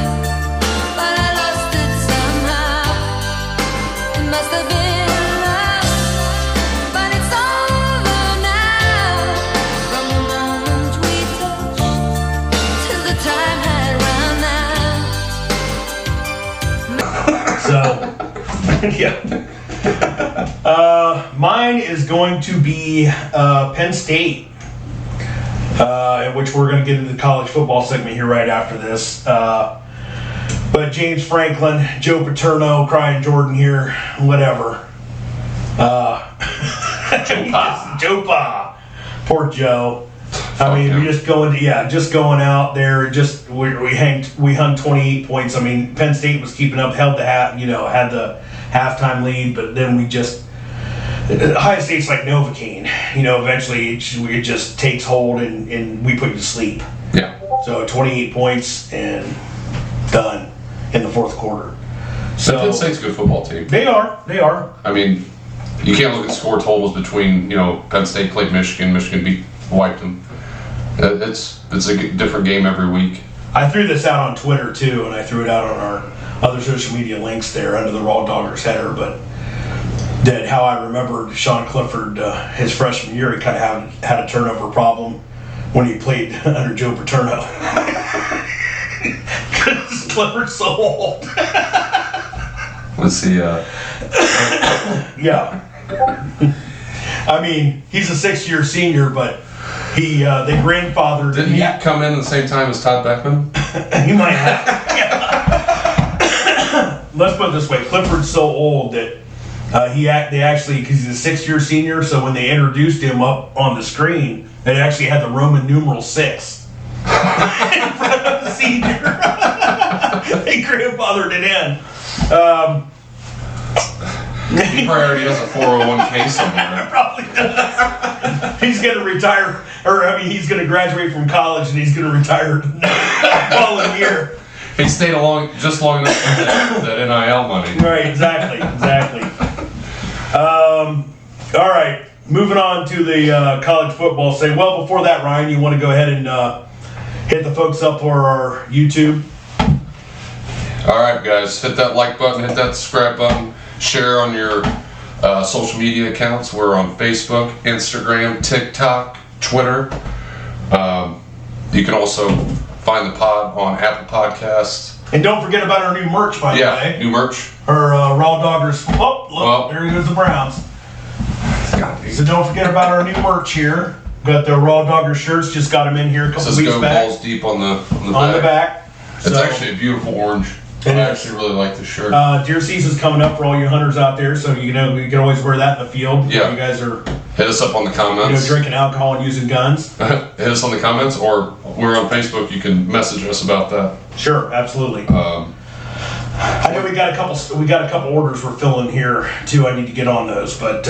but I lost it somehow. It must have been love, but it's over now. From the moment we touched till the time had run out. So, yeah. Mine is going to be Penn State, in which we're going to get into the college football segment here right after this. But James Franklin, Joe Paterno, Crying Jordan here, whatever. Joe Pa. Poor Joe. I mean, we just going out there. We hung 28 points. I mean, Penn State was keeping up, held the had the halftime lead, but then Ohio State's like Novocaine. Eventually it just takes hold and we put you to sleep. Yeah. So 28 points and done in the fourth quarter. So Penn State's a good football team. They are. I mean, you can't look at score totals between Penn State played Michigan, wiped them. It's a different game every week. I threw this out on Twitter too, and I threw it out on our other social media links there under the Raw Doggers header, but that how I remembered Sean Clifford, his freshman year, he kind of had a turnover problem when he played under Joe Paterno. Because Clifford's so old. Let's see. Yeah. I mean, he's a 6-year senior, but they grandfathered. Didn't he come in at the same time as Todd Beckman? He might have. Let's put it this way: Clifford's so old that they actually, because he's a 6-year senior, so when they introduced him up on the screen, they actually had the Roman numeral 6 in front of the senior. He grandfathered it in. He probably already has a 401k somewhere. Probably does. He's going to retire, he's going to graduate from college and he's going to retire the following year. He stayed just long enough to get that NIL money. Right, exactly. All right, moving on to the college football say. Well, before that, Ryan, you want to go ahead and hit the folks up for our YouTube? All right, guys, hit that like button, hit that subscribe button, share on your social media accounts. We're on Facebook, Instagram, TikTok, Twitter. You can also find the pod on Apple Podcasts. And don't forget about our new merch, by the way. Yeah, new merch. Our Raw Doggers. Oh, look, Well, there goes the Browns. So don't forget about our new merch here. Got the Raw Dogger shirts. Just got them in here a couple Says weeks go back. balls deep on the On the back. It's actually a beautiful orange. I actually really like this shirt. Deer season's coming up for all you hunters out there, so you can always wear that in the field. Yeah. You guys are Hit us up on the comments. drinking alcohol and using guns. Hit us on the comments, or we're on Facebook. You can message us about that. Sure, absolutely. I know we got a couple orders we're filling here too. I need to get on those, but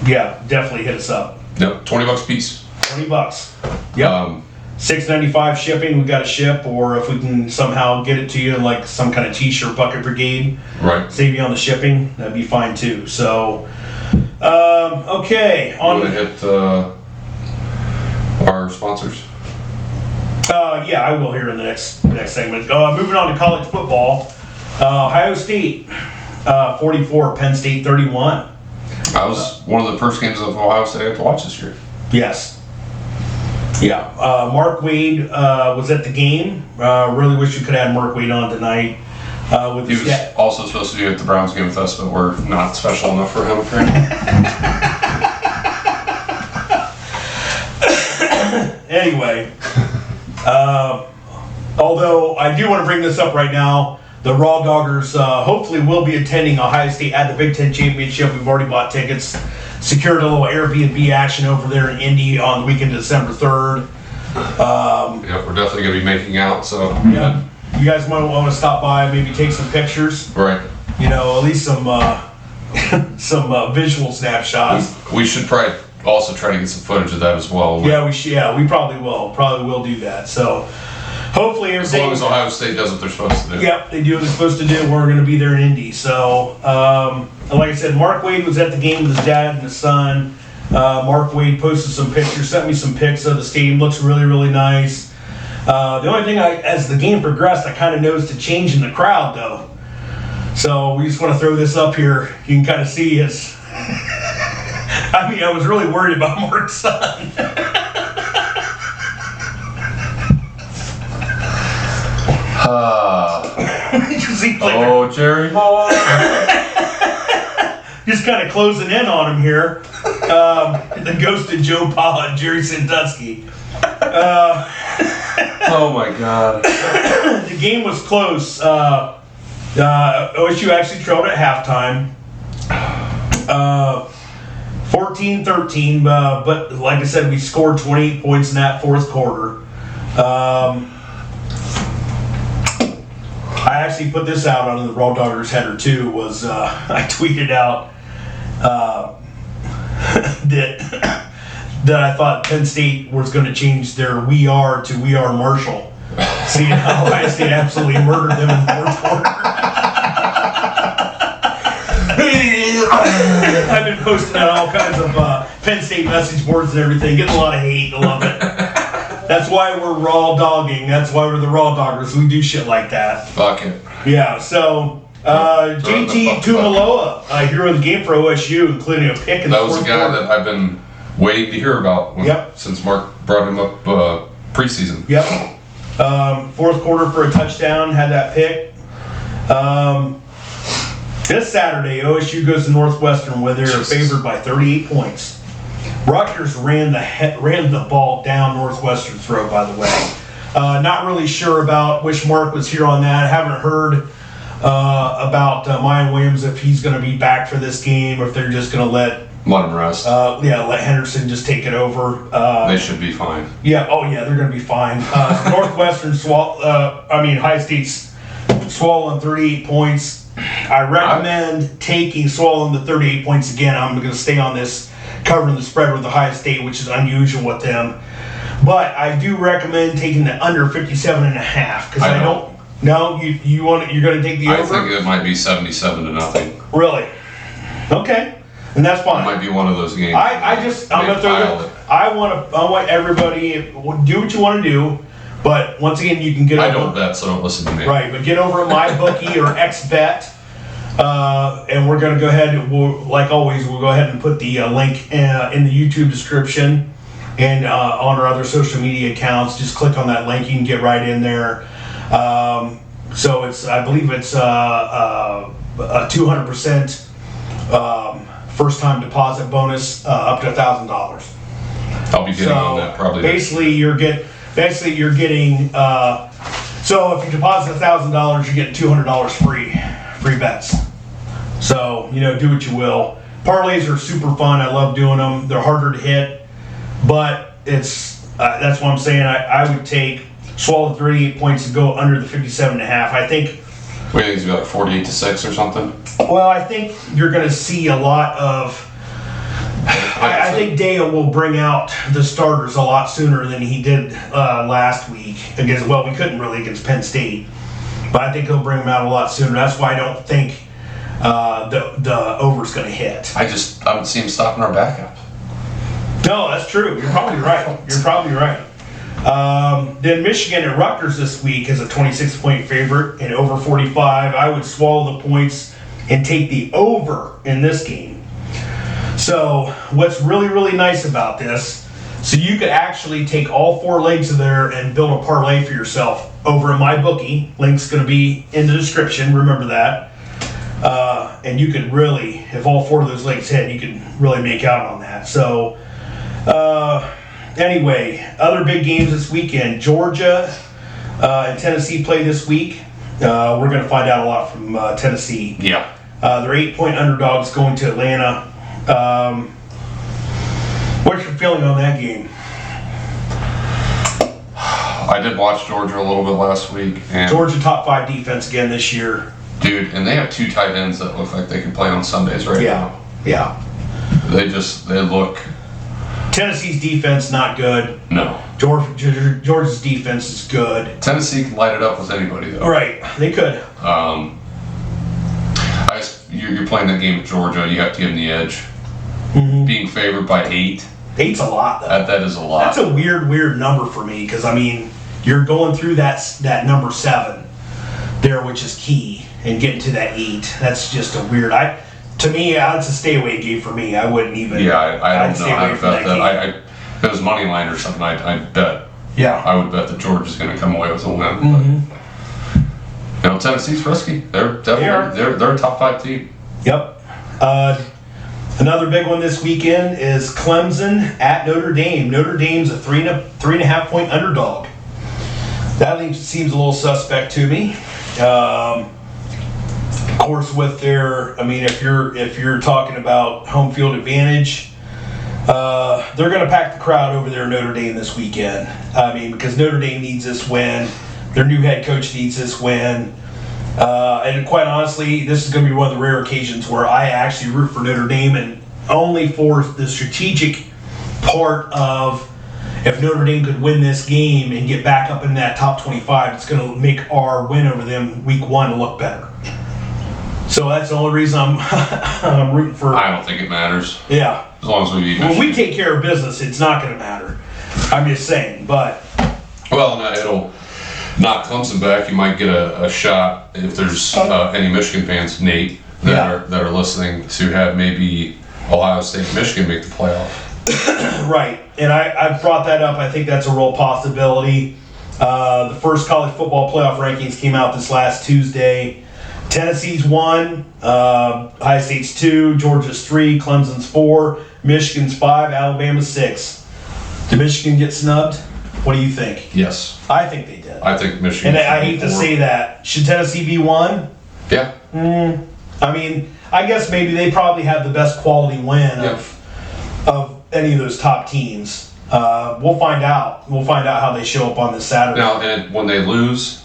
yeah, definitely hit us up. Yep, $20 a piece. $20. Yep. $6.95 shipping. We got to ship, or if we can somehow get it to you in like some kind of T-shirt bucket brigade, Right. save you on the shipping. That'd be fine too. So, okay. You want to hit our sponsors? Yeah, I will here in the next segment. Moving on to college football. Ohio State 44, Penn State 31. That was one of the first games of Ohio State I had to watch this year. Yes. Yeah. Mark Wade was at the game. Really wish we could have had Mark Wade on tonight. He was also supposed to be at the Browns game with us, but we're not special enough for him, apparently. Anyway, although I do want to bring this up right now, the Raw Doggers hopefully will be attending Ohio State at the Big Ten Championship. We've already bought tickets, secured a little Airbnb action over there in Indy on the weekend of December 3rd. Yeah, we're definitely going to be making out, so. Yeah. You guys might want to stop by, maybe take some pictures. Right. At least some some visual snapshots. We should probably also try to get some footage of that as well. Yeah, we should. Yeah, we probably will. Probably will do that. So hopefully As everything. long as Ohio State does what they're supposed to do. Yep, they do what they're supposed to do. We're going to be there in Indy. So, like I said, Mark Wade was at the game with his dad and his son. Mark Wade posted some pictures, sent me some pics of the stadium. Looks really, really nice. The only thing, as the game progressed, I kind of noticed a change in the crowd, though. So we just want to throw this up here. You can kind of see his. I was really worried about Mark's son. Jerry boy. Just kind of closing in on him here. The ghost of Joe Pa and Jerry Sandusky. Oh my God. The game was close. OSU actually trailed at halftime. 14-13, but like I said, we scored 28 points in that fourth quarter. I actually put this out on the Raw Doggers header too. I tweeted out that I thought Penn State was going to change their "We Are" to "We Are Marshall," seeing how Ohio State absolutely murdered them in the fourth quarter. I've been posting on all kinds of Penn State message boards and everything, getting a lot of hate. I love it. That's why we're raw dogging. That's why we're the Raw Doggers. We do shit like that. Fuck it. Yeah, so JT Tuimoloau, hero of the game for OSU, including a pick in the fourth quarter. That was a guy that I've been waiting to hear about since Mark brought him up preseason. Yep. Fourth quarter for a touchdown, had that pick. This Saturday, OSU goes to Northwestern where they're favored by 38 points. Rutgers ran the ball down Northwestern's throat, by the way. Not really sure about which Mark was here on that. I haven't heard about Mayan Williams if he's going to be back for this game or if they're just going to let him rest. Let Henderson just take it over. They should be fine. Yeah, they're going to be fine. Northwestern, Ohio State's swallowing 38 points. I recommend swallowing the 38 points again. I'm going to stay on this, covering the spread with Ohio State, which is unusual with them. But I do recommend taking the under 57.5 because I don't. No, you're going to take the over? I think it might be 77-0. Really? Okay, and that's fine. It might be one of those games. I'm going to throw it. I want everybody do what you want to do, but once again, you can get. I don't bet, so don't listen to me. Right, but get over at MyBookie or XBet, and we're going to go ahead. Like always, we'll go ahead and put the link in the YouTube description and on our other social media accounts. Just click on that link. You can get right in there. So I believe it's a 200% first-time deposit bonus up to $1,000. I'll be getting on that probably. Basically, you're getting. So if you deposit $1,000, you're getting $200 free bets. So do what you will. Parlays are super fun. I love doing them. They're harder to hit, but that's what I'm saying. I would swallow 38 points and go under the 57.5. I think. What do you think? It's like 48-6 or something. Well, I think you're going to see a lot of. I think Dale will bring out the starters a lot sooner than he did last week against. Well, we couldn't really against Penn State, but I think he'll bring them out a lot sooner. That's why I don't think the over's going to hit. I don't see him stopping our backup. No, that's true. You're probably right. Then Michigan at Rutgers this week is a 26-point favorite and over 45. I would swallow the points and take the over in this game. So what's really, really nice about this, so you could actually take all 4 legs of there and build a parlay for yourself over in MyBookie. Link's going to be in the description. Remember that. And you could really, if all 4 of those legs hit, you could really make out on that. So anyway, other big games this weekend. Georgia and Tennessee play this week. We're going to find out a lot from Tennessee. Yeah. They're 8-point underdogs going to Atlanta. What's your feeling on that game? I did watch Georgia a little bit last week. And Georgia top 5 defense again this year. Dude, and they have 2 tight ends that look like they can play on Sundays right now. Yeah. They look. Tennessee's defense not good. No. Georgia's defense is good. Tennessee can light it up with anybody though. Right, they could. You're playing that game with Georgia. You have to give them the edge. Mm-hmm. Being favored by 8. 8's a lot, though. That is a lot. That's a weird number for me because you're going through that number 7 there, which is key, and getting to that 8. That's just a weird. To me, it's a stay away game for me. I wouldn't even. Yeah, I don't know how to bet that. If it was money line or something, I'd bet. Yeah. I would bet that Georgia's going to come away with a win. Mm-hmm. But, Tennessee's risky. They're definitely they're a top 5 team. Yep. Another big one this weekend is Clemson at Notre Dame. Notre Dame's a 3.5 point underdog. That seems a little suspect to me. Of course, with if you're talking about home field advantage, they're going to pack the crowd over there in Notre Dame this weekend. Because Notre Dame needs this win. Their new head coach needs this win. And quite honestly, this is going to be one of the rare occasions where I actually root for Notre Dame, and only for the strategic part of if Notre Dame could win this game and get back up in that top 25, it's going to make our win over them week 1 look better. So that's the only reason I'm rooting for. I don't think it matters. Yeah. As long as we beat When we take care of business, it's not going to matter. I'm just saying, but. Well, no, it'll knock Clemson back. You might get a shot if there's any Michigan fans, Nate, that are listening to have maybe Ohio State and Michigan make the playoff. Right, and I brought that up. I think that's a real possibility. The first college football playoff rankings came out this last Tuesday. Tennessee's 1, Ohio State's 2, Georgia's 3, Clemson's 4, Michigan's 5, Alabama's 6. Did Michigan get snubbed? What do you think? Yes. I think they did. I think Michigan. And I hate to say that. Should Tennessee be 1? Yeah. I guess maybe they probably have the best quality win of any of those top teams. We'll find out. We'll find out how they show up on this Saturday. Now, and when they lose,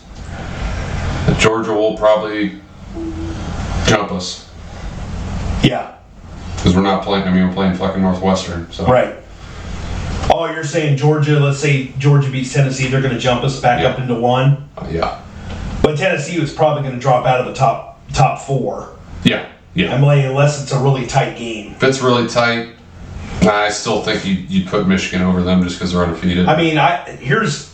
Georgia Georgia will probably jump us Yeah. because we're not playing. I mean, we're playing fucking Northwestern. So. Right. Oh, you're saying Georgia, let's say Georgia beats Tennessee, they're going to jump us back up into 1? Yeah. But Tennessee was probably going to drop out of the top 4. Yeah. Yeah. I'm like, unless it's a really tight game. If it's really tight, I still think you'd put Michigan over them just because they're undefeated. I mean, here's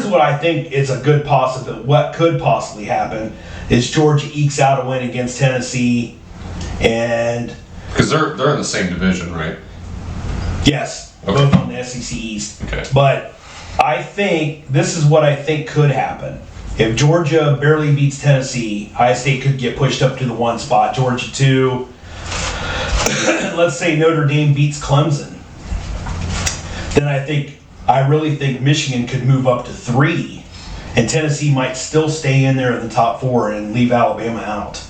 what I think is a good possibility. What could possibly happen is Georgia ekes out a win against Tennessee, and because they're in the same division, right? yes, Okay. both on the SEC East. Okay. But I think this is what I think could happen. If Georgia barely beats Tennessee, Ohio State could get pushed up to the 1 spot. Georgia 2. Let's say Notre Dame beats Clemson. Then I really think Michigan could move up to 3. And Tennessee might still stay in there in the top 4 and leave Alabama out.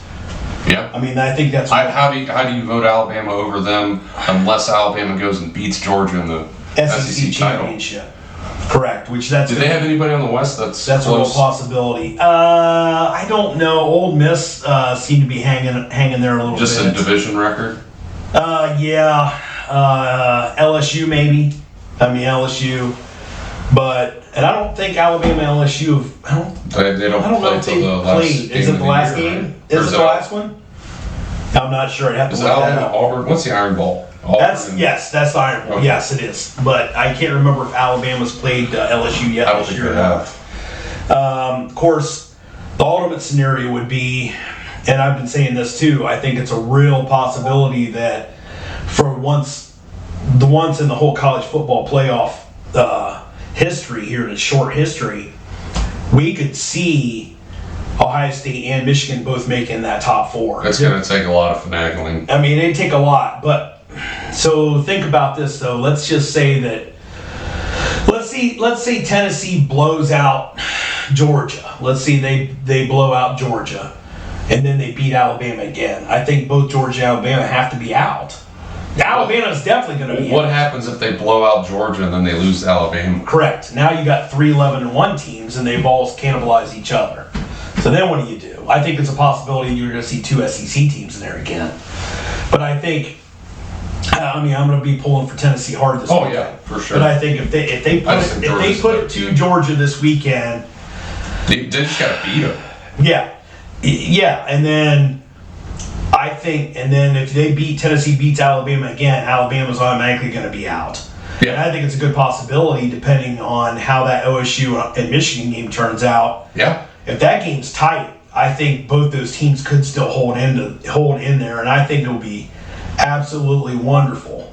Yeah. I mean, I think that's... How do you vote Alabama over them unless Alabama goes and beats Georgia in the SEC title? Championship. Correct. Which that's... Do they have anybody on the West that's a real close? Possibility. I don't know. Ole Miss seem to be hanging there a little Just bit. a division record? Yeah. LSU maybe. I mean LSU, and I don't think Alabama and LSU They don't I don't know play if till they the last played. game Is it of the last year, game? right? Is Or it the last one? I'm not sure. I'd have to Is it look that Alabama up. Auburn? What's the Iron Bowl? That's the Iron Bowl. Okay. Yes, it is. But I can't remember if Alabama's played LSU yet I don't this think year. they have. Of course, the ultimate scenario would be, and I've been saying this too, I think it's a real possibility that for once in the whole college football playoff history here, in its short history, we could see Ohio State and Michigan both making that top 4. It's going to take a lot of finagling. I mean, it'd take a lot, but so think about this though. Let's just say that let's say Tennessee blows out Georgia. Let's see they blow out Georgia, and then they beat Alabama again. I think both Georgia and Alabama have to be out. Alabama's definitely going to be What out. happens if they blow out Georgia and then they lose to Alabama? Correct. Now you got 3 11-1 teams, and they've all cannibalized each other. So then what do you do? I think it's a possibility you're going to see 2 SEC teams in there again. But I think, I'm going to be pulling for Tennessee hard this weekend. Yeah, for sure. But I think if they put it to Georgia this weekend, They just got to beat them. yeah, and then I think, if Tennessee beats Alabama again, Alabama's automatically going to be out. Yeah. And I think it's a good possibility depending on how that OSU and Michigan game turns out. Yeah. If that game's tight, I think both those teams could still hold in there, and I think it'll be absolutely wonderful.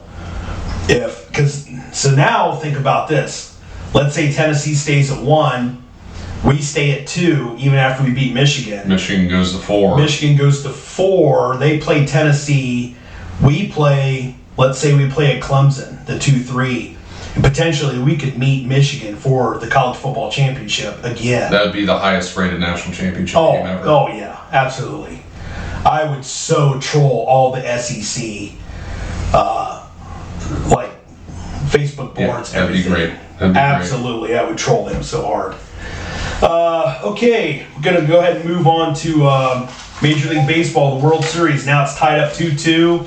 So now think about this. Let's say Tennessee stays at 1, we stay at 2 even after we beat Michigan. Michigan goes to 4. Michigan goes to 4. They play Tennessee. Let's say we play at Clemson, the 2-3. And potentially we could meet Michigan for the college football championship again. That would be the highest rated national championship game ever. Oh yeah, absolutely. I would so troll all the SEC, like Facebook boards. That'd be everything. great. That'd be Absolutely, I would troll them so hard. Okay, we're gonna go ahead and move on to Major League Baseball, the World Series. Now it's tied up 2-2.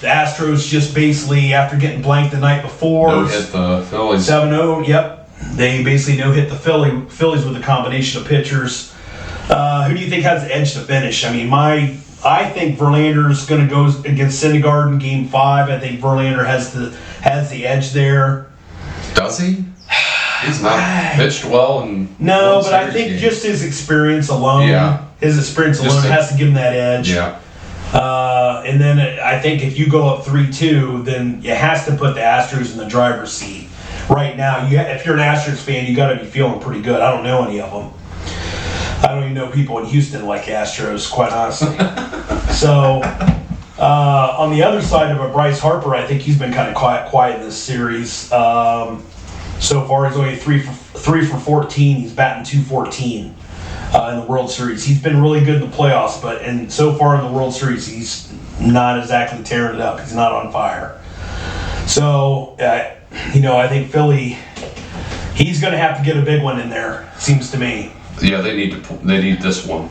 The Astros just basically, after getting blanked the night before, No hit the Phillies. 7-0. Yep, they basically no hit the Phillies with a combination of pitchers. Who do you think has the edge to finish? I mean, I think Verlander's going to go against Syndergaard in Game 5. I think Verlander has the edge there. Does he? He's not pitched well in No, World but I Series think games. just his experience alone, has to give him that edge. Yeah. And then I think if you go up 3-2, then it has to put the Astros in the driver's seat. Right now, if you're an Astros fan, you got to be feeling pretty good. I don't know any of them. I don't even know people in Houston like Astros, quite honestly. So, on the other side of it, Bryce Harper, I think he's been kind of quiet in this series. So far, he's only 3 for 14. He's batting .214 in the World Series. He's been really good in the playoffs, and so far in the World Series, he's not exactly tearing it up. He's not on fire. So, I think Philly, he's going to have to get a big one in there, seems to me. Yeah, they need this one.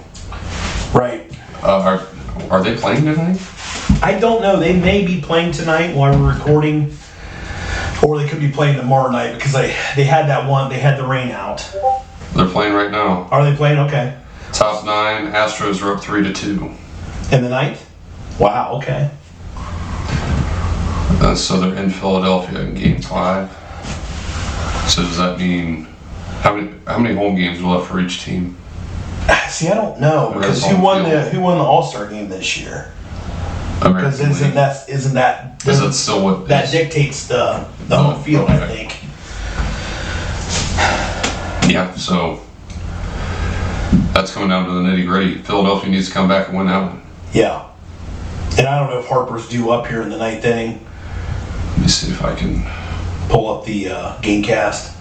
Right. Are they playing tonight? I don't know. They may be playing tonight while we're recording, or they could be playing tomorrow night because they had that one. They had the rain out. They're playing right now. Are they playing? Okay. Top 9. Astros are up 3-2. In the ninth? Wow. Okay. So they're in Philadelphia in Game 5. So does that mean how many home games are left for each team? See, I don't know because who won the All-Star game this year? Because isn't that is that still what that dictates the home field? Okay. I think. Yeah. So that's coming down to the nitty-gritty. Philadelphia needs to come back and win that one. Yeah. And I don't know if Harper's due up here in the ninth inning. Let me see if I can pull up the Gamecast,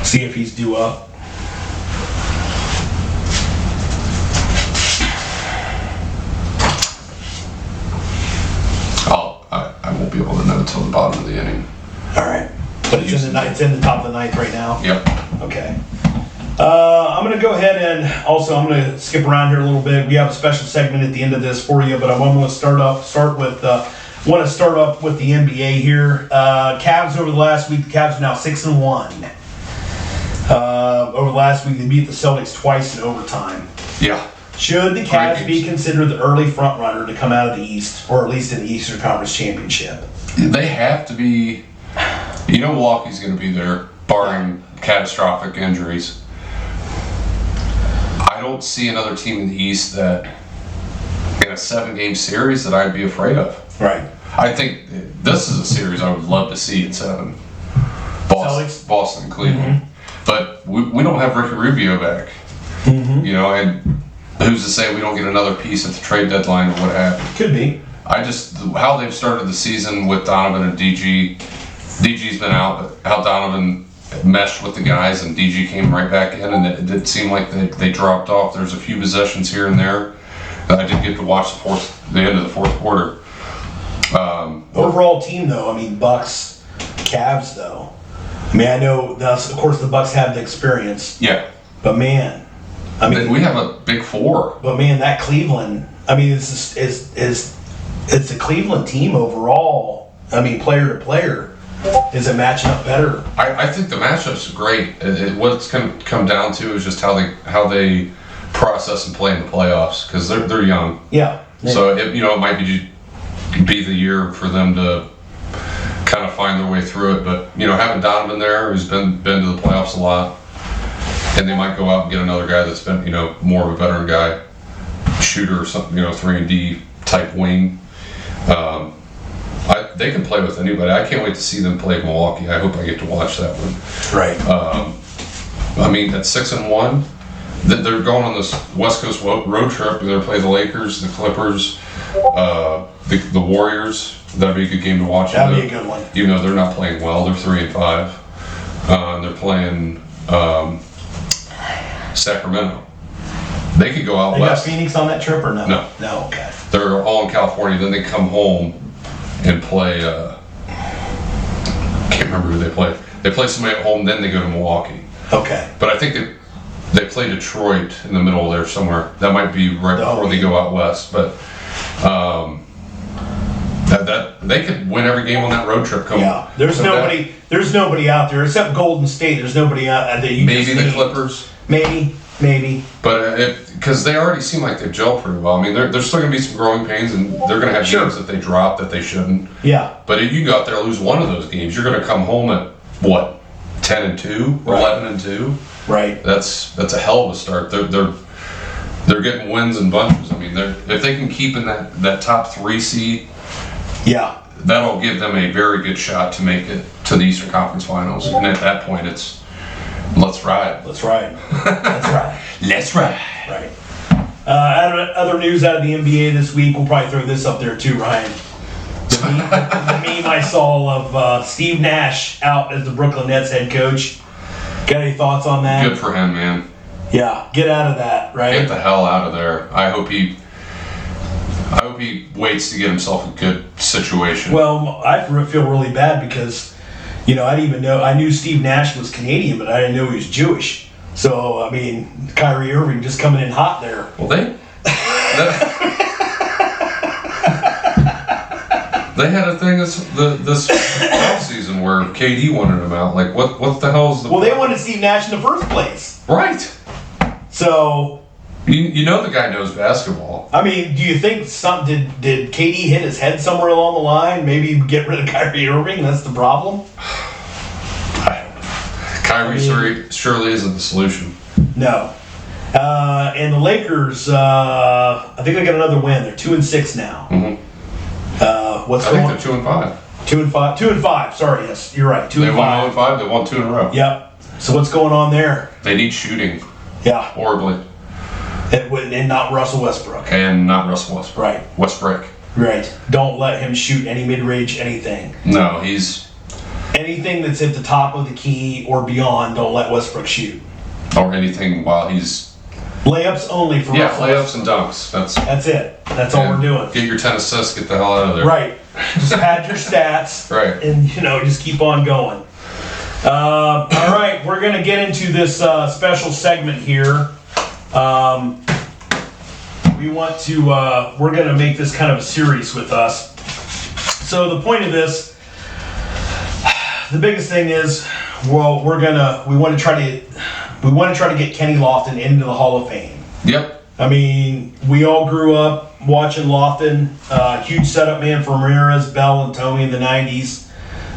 see if he's due up. I won't be able to know until the bottom of the inning. All right, but it's in the top of the ninth right now. Yep. Okay. I'm going to go ahead and also I'm going to skip around here a little bit. We have a special segment at the end of this for you, but I want to start with the NBA here. Cavs over the last week. The Cavs are now 6-1. Over the last week, they beat the Celtics twice in overtime. Yeah. Should the Cavs be considered the early front runner to come out of the East, or at least in the Eastern Conference Championship? They have to be. You know, Milwaukee's going to be there, barring catastrophic injuries. I don't see another team in the East that, in a 7-game series, that I'd be afraid of. Right. I think this is a series I would love to see in 7. Boston and Cleveland. Mm-hmm. But we don't have Ricky Rubio back. Mm-hmm. You know, and who's to say we don't get another piece at the trade deadline or what have you? Could be. How they've started the season with Donovan and DG. DG's been out, but how Donovan meshed with the guys and DG came right back in, and it did seem like they dropped off. There's a few possessions here and there. I did get to watch the end of the fourth quarter. Overall team, though, I mean, Bucks, Cavs, though. I mean, I know, of course, the Bucks have the experience. Yeah. But, man, I mean... We have a big 4. But, man, that Cleveland... I mean, it's a Cleveland team overall. I mean, player to player. Is it matching up better? I think the matchups are great. What it's going to come down to is just how they process and play in the playoffs, because they're young. Yeah. So, it might be the year for them to kind of find their way through it. But, having Donovan there, who's been to the playoffs a lot, and they might go out and get another guy that's been, more of a veteran guy, shooter or something, 3-and-D type wing. They can play with anybody. I can't wait to see them play Milwaukee. I hope I get to watch that one. Right. I mean, at 6-1, they're going on this West Coast road trip. They're playing the Lakers, the Clippers, the Warriors. That'd be a good game to watch. That'd be a good one. They're not playing well. They're 3-5. They're playing Sacramento. They could go out west. Got Phoenix on that trip or no? No. Okay. They're all in California. Then they come home and play. Can't remember who they play. They play somebody at home. Then they go to Milwaukee. Okay. But I think they play Detroit in the middle there somewhere. That might be right before they go out west. But that they could win every game on that road trip. There's nobody out there except Golden State. There's nobody out there. Maybe the Clippers. Maybe. But because they already seem like they've gelled pretty well. I mean, there's still going to be some growing pains, and they're going to have games that they drop that they shouldn't. Yeah. But if you go out there and lose one of those games, you're going to come home at what, 10-2, 11-2. Right. That's a hell of a start. They're getting wins in bunches. I mean, if they can keep in that top 3 seed. Yeah. That'll give them a very good shot to make it to the Eastern Conference Finals. And at that point, it's let's ride. Let's ride. Let's ride. Let's ride. Right. Other news out of the NBA this week, we'll probably throw this up there too, Ryan. The meme I saw of Steve Nash out as the Brooklyn Nets head coach. Got any thoughts on that? Good for him, man. Yeah, get out of that, right? Get the hell out of there. I hope he waits to get himself a good situation. Well, I feel really bad because, I knew Steve Nash was Canadian, but I didn't know he was Jewish. So, I mean, Kyrie Irving just coming in hot there. Well, they had a thing this offseason where KD wanted him out. Like, what the hell is the... Well, they wanted Steve Nash in the first place. Right. So... You know the guy knows basketball. I mean, do you think did KD hit his head somewhere along the line? Maybe get rid of Kyrie Irving? That's the problem? Kyrie surely isn't the solution. No. And the Lakers, I think they got another win. They're 2-6 now. Mm-hmm. What's I going on? think they're 2-5. 2-5. Sorry, yes, you're right. 2-5. They won 0-5. They won 2 in a row. Yep. So what's going on there? They need shooting. Yeah. Horribly. And not Russell Westbrook. And not Russell Westbrook. Right. Westbrook. Right. Don't let him shoot any mid-range anything. No, he's... Anything that's at the top of the key or beyond, don't let Westbrook shoot. Or anything while he's... Layups only for Yeah, Russell layups and dunks. That's it. That's all we're doing. Get your 10 assists, get the hell out of there. Right. Just pad your stats. Right. And, just keep on going. All right. We're going to get into this special segment here. We want to, we're going to make this kind of a series with us. So the point of this, the biggest thing is, well, we want to try to get Kenny Lofton into the Hall of Fame. Yep. I mean, we all grew up watching Lofton, huge setup man for Ramirez, Bell, and Tomey in the 90s.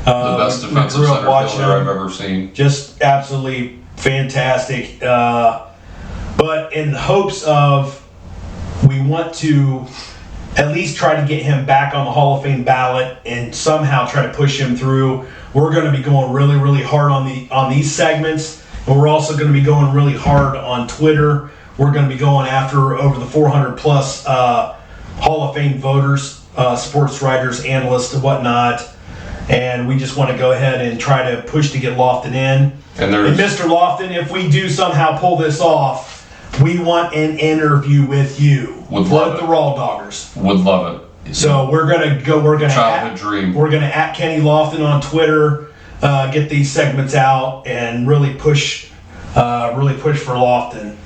The best defensive center fielder I've ever seen. Just absolutely fantastic. But in hopes of, we want to at least try to get him back on the Hall of Fame ballot and somehow try to push him through. We're going to be going really, really hard on these segments, and we're also going to be going really hard on Twitter. We're going to be going after over the 400 plus Hall of Fame voters, sports writers, analysts, and whatnot. And we just want to go ahead and try to push to get Lofton in. And Mr. Lofton, if we do somehow pull this off, we want an interview with you. Would love the Raw Doggers. Would love it. So we're gonna childhood dream. We're gonna at Kenny Lofton on Twitter, get these segments out, and really push for Lofton.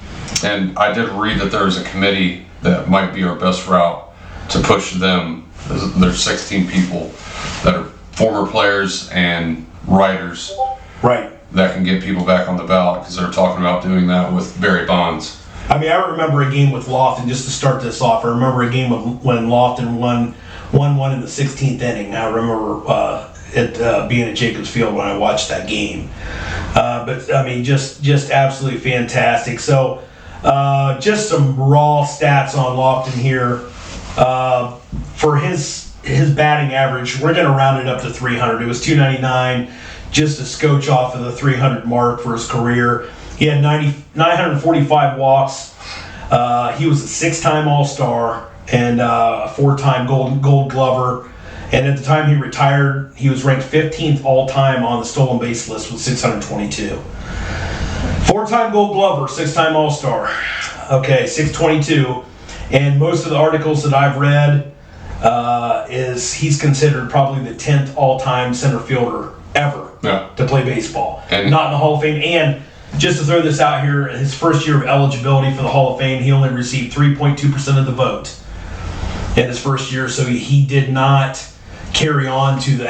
And I did read that there's a committee that might be our best route to push them. There's 16 people that are former players and writers. Right. That can get people back on the ballot because they're talking about doing that with Barry Bonds. I mean, I remember a game with Lofton, just to start this off. I remember a game when Lofton won 1-1 in the 16th inning. I remember it being at Jacobs Field when I watched that game. But I mean, just absolutely fantastic. So, just some raw stats on Lofton here. For his batting average, we're going to round it up to 300. It was 299. Just a scotch off of the 300 mark for his career. He had 945 walks. He was a 6-time All-Star and a 4-time Gold Glover. And at the time he retired, he was ranked 15th all-time on the stolen base list with 622. 4-time Gold Glover, 6-time All-Star. Okay, 622. And most of the articles that I've read is he's considered probably the 10th all-time center fielder ever to play baseball. And not in the Hall of Fame. And just to throw this out here, his first year of eligibility for the Hall of Fame, he only received 3.2% of the vote in his first year, so he did not carry on to the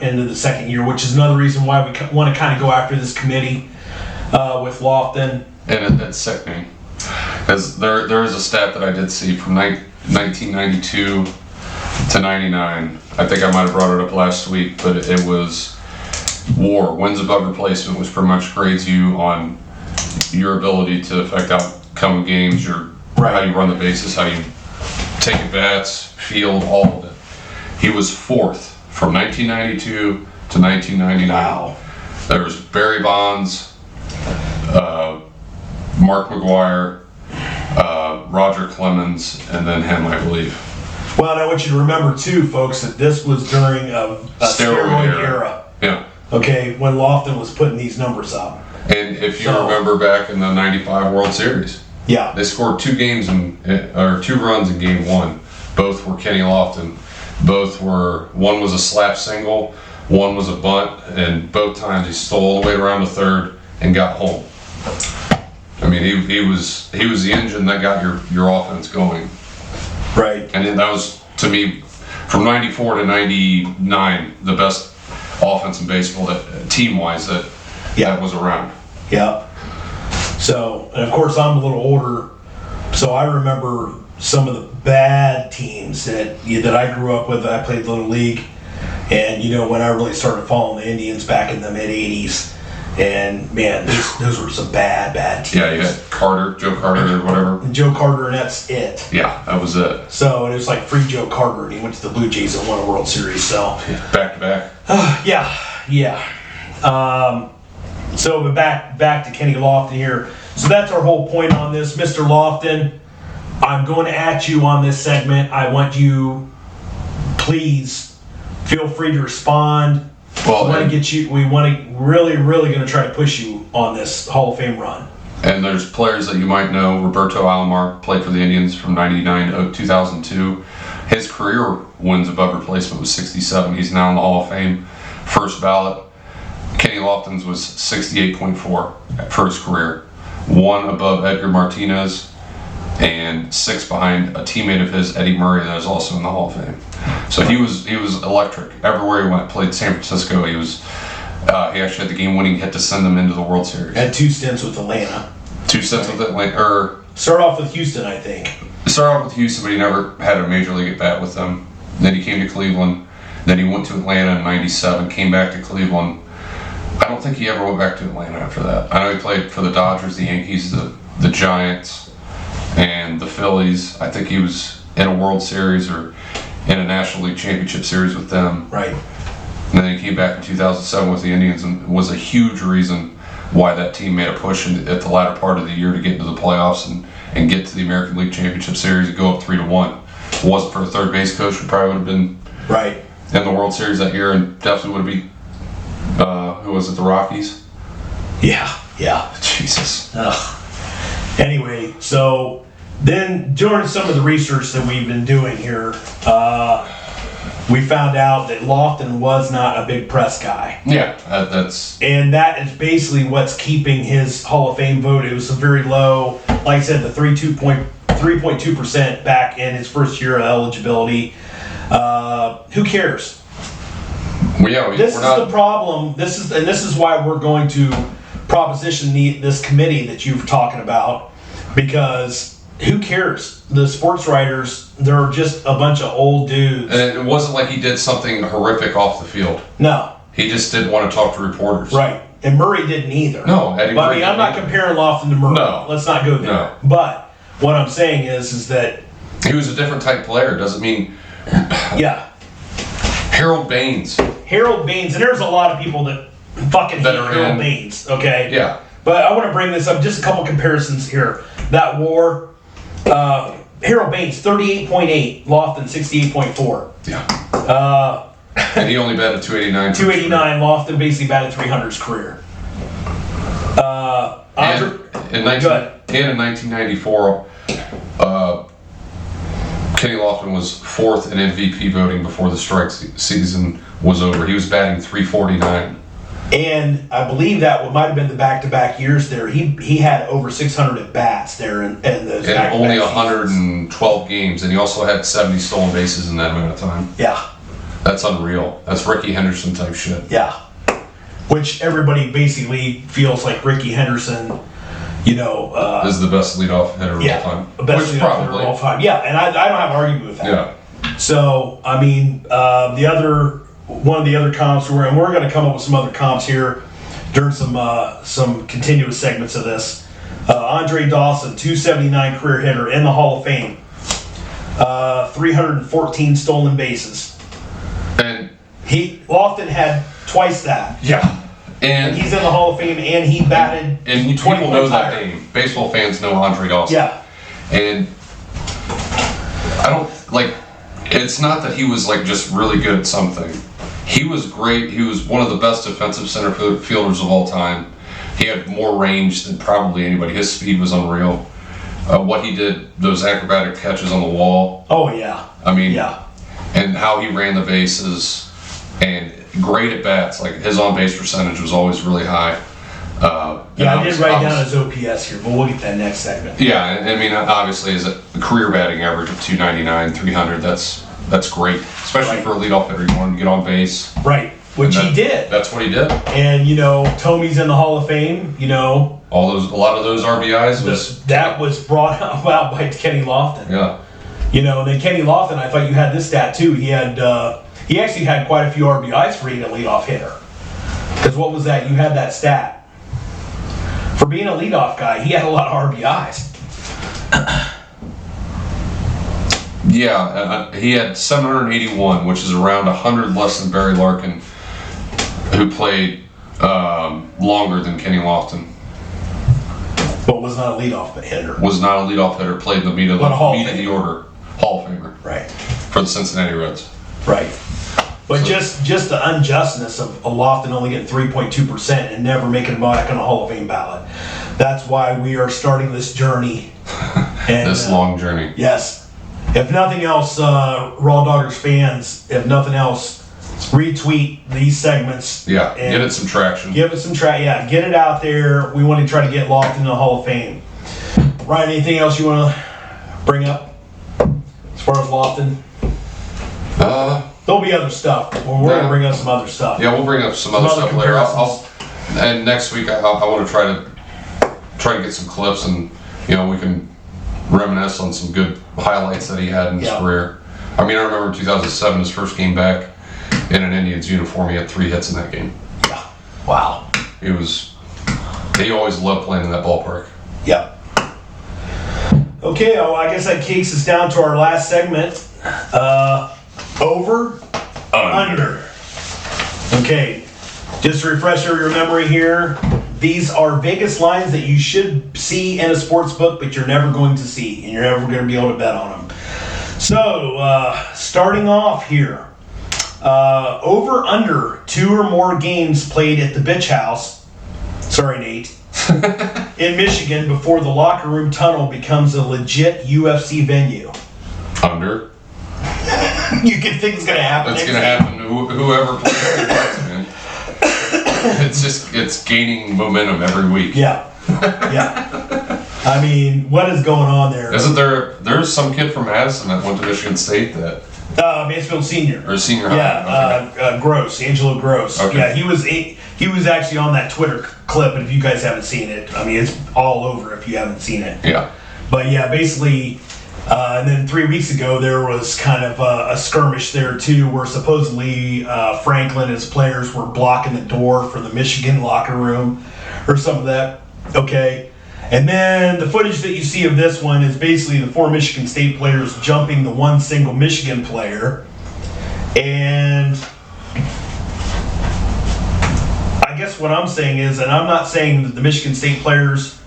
end of the second year, which is another reason why we want to kind of go after this committee with Lofton. And it's sickening. Because there is a stat that I did see from 1992 to 99. I think I might have brought it up last week, but it was WAR, wins above replacement, which pretty much grades you on your ability to affect outcome of games, how you run the bases, how you take at bats, field, all of it. He was 4th from 1992 to 1999. Wow. There was Barry Bonds, Mark McGuire, Roger Clemens, and then him, I believe. Well, and I want you to remember too, folks, that this was during a steroid era. Yeah. Okay, when Lofton was putting these numbers up. And if you remember back in the '95 World Series, they scored 2 runs in Game 1. Both were Kenny Lofton. One was a slap single, one was a bunt, and both times he stole all the way around the third and got home. mean, he was the engine that got your offense going. Right. And then that was, to me, from 94 to 99, the best offense in baseball, that team-wise, that was around. Yeah. So, and of course, I'm a little older, so I remember some of the bad teams that I grew up with. I played Little League, and when I really started following the Indians back in the mid-'80s, and man, those were some bad teams. Yeah, you had Joe Carter or whatever. And Joe Carter, and that's it. Yeah, that was it. So, and it was like free Joe Carter, and he went to the Blue Jays and won a World Series, so. Back to back. Yeah. So, but back to Kenny Lofton here. So that's our whole point on this. Mr. Lofton, I'm going at you on this segment. I want you, please, feel free to respond. Well, we want to really going to try to push you on this Hall of Fame run. And there's players that you might know. Roberto Alomar played for the Indians from 99 to 2002. His career wins above replacement was 67. He's now in the Hall of Fame, first ballot. Kenny Lofton's was 68.4 for his career. 1 above Edgar Martinez, and 6 behind a teammate of his, Eddie Murray, that is also in the Hall of Fame. So he was electric everywhere he went. Played San Francisco. He actually had the game-winning hit to send them into the World Series. Had 2 stints with Atlanta. 2 stints with Atlanta. Started off with Houston, I think. Started off with Houston, but he never had a major league at bat with them. Then he came to Cleveland. Then he went to Atlanta in '97. Came back to Cleveland. I don't think he ever went back to Atlanta after that. I know he played for the Dodgers, the Yankees, the Giants, and the Phillies. I think he was in a World Series or in a National League Championship Series with them. Right. And then he came back in 2007 with the Indians and was a huge reason why that team made a push at the latter part of the year to get into the playoffs and get to the American League Championship Series and go up 3-1. If it wasn't for a third base coach, we probably would have been right in the World Series that year and definitely would have beat, who was it, the Rockies? Yeah. Jesus. Ugh. Anyway, so then during some of the research that we've been doing here, we found out that Lofton was not a big press guy. Yeah, that's... And that is basically what's keeping his Hall of Fame vote. It was a very low, like I said, the 3.2% back in his first year of eligibility. Who cares? Well, yeah, this is the problem. This is why we're going to proposition this committee that you're talking about, because who cares? The sports writers, they're just a bunch of old dudes. And it wasn't like he did something horrific off the field. No. He just didn't want to talk to reporters. Right. And Murray didn't either. No, Eddie Murray. I mean, I'm not comparing Lofton to Murray. No. Let's not go there. No. But what I'm saying is that he was a different type player. Doesn't mean... Yeah. Harold Baines. And there's a lot of people that fucking hate Harold Baines, okay? Yeah. But I want to bring this up, just a couple comparisons here. That war, Harold Baines, 38.8, Lofton, 68.4. Yeah. And he only batted 289. 289, Lofton basically batted 300 his career. In 1994, Kenny Lofton was 4th in MVP voting before the strike season was over. He was batting 349. And I believe that might have been the back-to-back years there. He had over 600 at bats there in those back-to-back only seasons. 112 games, and he also had 70 stolen bases in that amount of time. Yeah. That's unreal. That's Ricky Henderson type shit. Yeah. Which everybody basically feels like Ricky Henderson, is the best leadoff hitter of all time. Best leadoff hitter of all time. Yeah, and I don't have an argument with that. Yeah. So, I mean, one of the other comps, and we're going to come up with some other comps here during some continuous segments of this. Andre Dawson, 279 career hitter in the Hall of Fame. 314 stolen bases. And Lofton had twice that. Yeah. And he's in the Hall of Fame, and he batted. And people know that name. Baseball fans know Andre Dawson. Yeah. And I don't it's not that he was just really good at something. He was great. He was one of the best defensive center fielders of all time. He had more range than probably anybody. His speed was unreal. What he did, those acrobatic catches on the wall. Oh, yeah. I mean, yeah. And how he ran the bases, and great at bats. His on-base percentage was always really high. Yeah, I did write down his OPS here, but we'll get that next segment. Yeah, I mean, obviously, as a career batting average of 299, 300, that's great, especially Right. for a leadoff hitter. You want to get on base. Right, which he did. That's what he did. And, Tomey's in the Hall of Fame, A lot of those RBIs that was brought about by Kenny Lofton. Yeah. And then Kenny Lofton, I thought you had this stat too. He actually had quite a few RBIs for being a leadoff hitter. Because what was that? You had that stat. For being a leadoff guy, he had a lot of RBIs. Yeah, he had 781, which is around 100 less than Barry Larkin, who played longer than Kenny Lofton. But was not a leadoff hitter. Was not a leadoff hitter, played in the meat of the order. Hall of Famer. Right. For the Cincinnati Reds. Right. But just the unjustness of Lofton only getting 3.2% and never making it back on a Hall of Fame ballot. That's why we are starting this journey. And, this long journey. Yes. If nothing else, Raw Doggers fans, retweet these segments. Yeah, give it some traction. Give it some traction. Yeah, get it out there. We want to try to get Lofton in the Hall of Fame. Ryan, anything else you want to bring up as far as Lofton? There'll be other stuff. We're going to bring up some other stuff. Yeah, we'll bring up some other stuff later. And next week, I want to try to get some clips, and we can reminisce on some good highlights that he had in his career. I mean, I remember in 2007, his first game back in an Indians uniform, he had 3 hits in that game. Wow. He always loved playing in that ballpark. Yep. Okay, I guess that takes us down to our last segment. Over, under. Okay, just to refresh your memory here, these are Vegas lines that you should see in a sports book, but you're never going to see, and you're never going to be able to bet on them. So, starting off here, over, under 2 or more games played at the Bitch House. Sorry, Nate. In Michigan before the locker room tunnel becomes a legit UFC venue. Under. You can think it's going to happen. That's going to happen to whoever plays the Bucks, man. It's gaining momentum every week. Yeah. I mean, what is going on there? Isn't there's some kid from Madison that went to Michigan State that... Mansfield Senior. Or senior high. Yeah, okay. Gross, Angelo Gross. Okay. Yeah, he was actually on that Twitter clip, and if you guys haven't seen it, I mean, it's all over if you haven't seen it. Yeah. But yeah, basically... and then 3 weeks ago, there was kind of a skirmish there too, where supposedly Franklin and his players were blocking the door for the Michigan locker room or some of that. Okay. And then the footage that you see of this one is basically the 4 Michigan State players jumping the one single Michigan player. And I guess what I'm saying is, and I'm not saying that the Michigan State players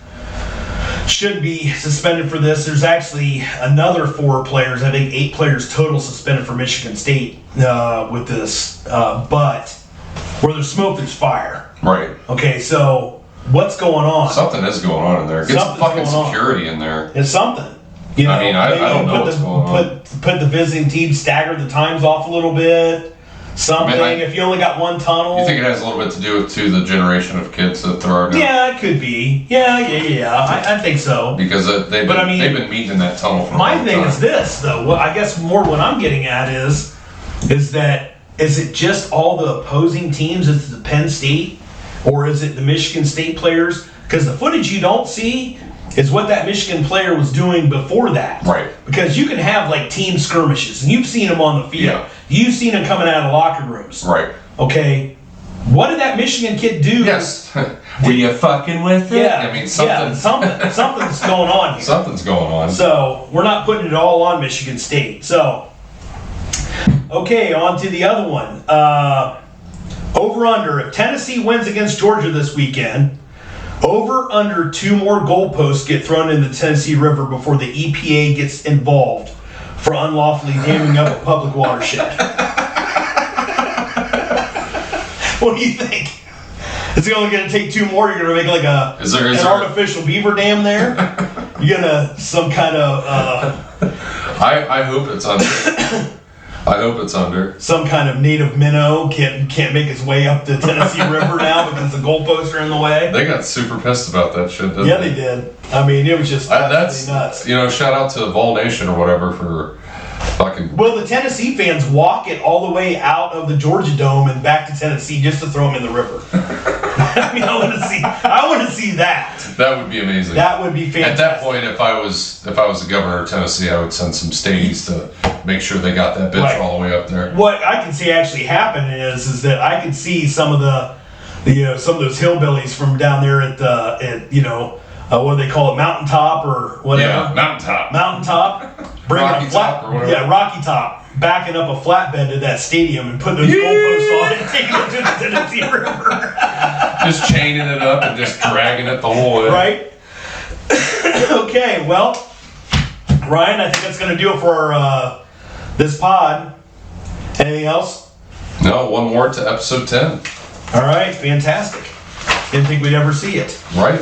should be suspended for this. There's actually another 4 players, I think 8 players total suspended for Michigan State with this. But where there's smoke, there's fire. Right. Okay, so what's going on? Something is going on in there. Get some fucking security in there. It's something. I mean, I don't know what's going on. Put the visiting team, stagger the times off a little bit. Something. If you only got one tunnel. You think it has a little bit to do with the generation of kids that there are now? Yeah, it could be. Yeah. I think so. Because they've been meeting in that tunnel for a long time. My thing is this, though. I guess more what I'm getting at is it just all the opposing teams? Is it the Penn State, or is it the Michigan State players? Because the footage you don't see is what that Michigan player was doing before that. Right. Because you can have like team skirmishes, and you've seen them on the field. Yeah. You've seen them coming out of locker rooms. Right. Okay. What did that Michigan kid do? Yes. Were you fucking with it? Yeah. I mean, something's going on here. Something's going on. So we're not putting it all on Michigan State. So, okay, on to the other one. Over under. If Tennessee wins against Georgia this weekend, over under 2 more goalposts get thrown in the Tennessee River before the EPA gets involved for unlawfully damming up a public watershed. What do you think? Is it only going to take 2 more? You're going to make like an artificial beaver dam there? You're going to some kind of... I hope it's under. I hope it's under. Some kind of native minnow can't make his way up the Tennessee River now because the goalposts are in the way. They got super pissed about that shit, didn't Yeah, they did. I mean, it was just that's nuts. Shout out to Vol Nation or whatever for fucking. Well, the Tennessee fans walk it all the way out of the Georgia Dome and back to Tennessee just to throw them in the river. I mean, I want to see that. That would be amazing. That would be fantastic. At that point, if I was the governor of Tennessee, I would send some stadies to make sure they got that bitch Right. all the way up there. What I can see actually happen is that I could see some of some of those hillbillies from down there at what do they call it, Mountaintop or whatever. Yeah, mountaintop. Bringing Top or whatever. Rocky Top, backing up a flatbed to that stadium and putting those goalposts on and taking it to the Tennessee River. Just chaining it up and just dragging it the whole way. Right? Okay, well, Ryan, I think that's going to do it for this pod. Anything else? No, one more to episode 10. All right, fantastic. Didn't think we'd ever see it. Right.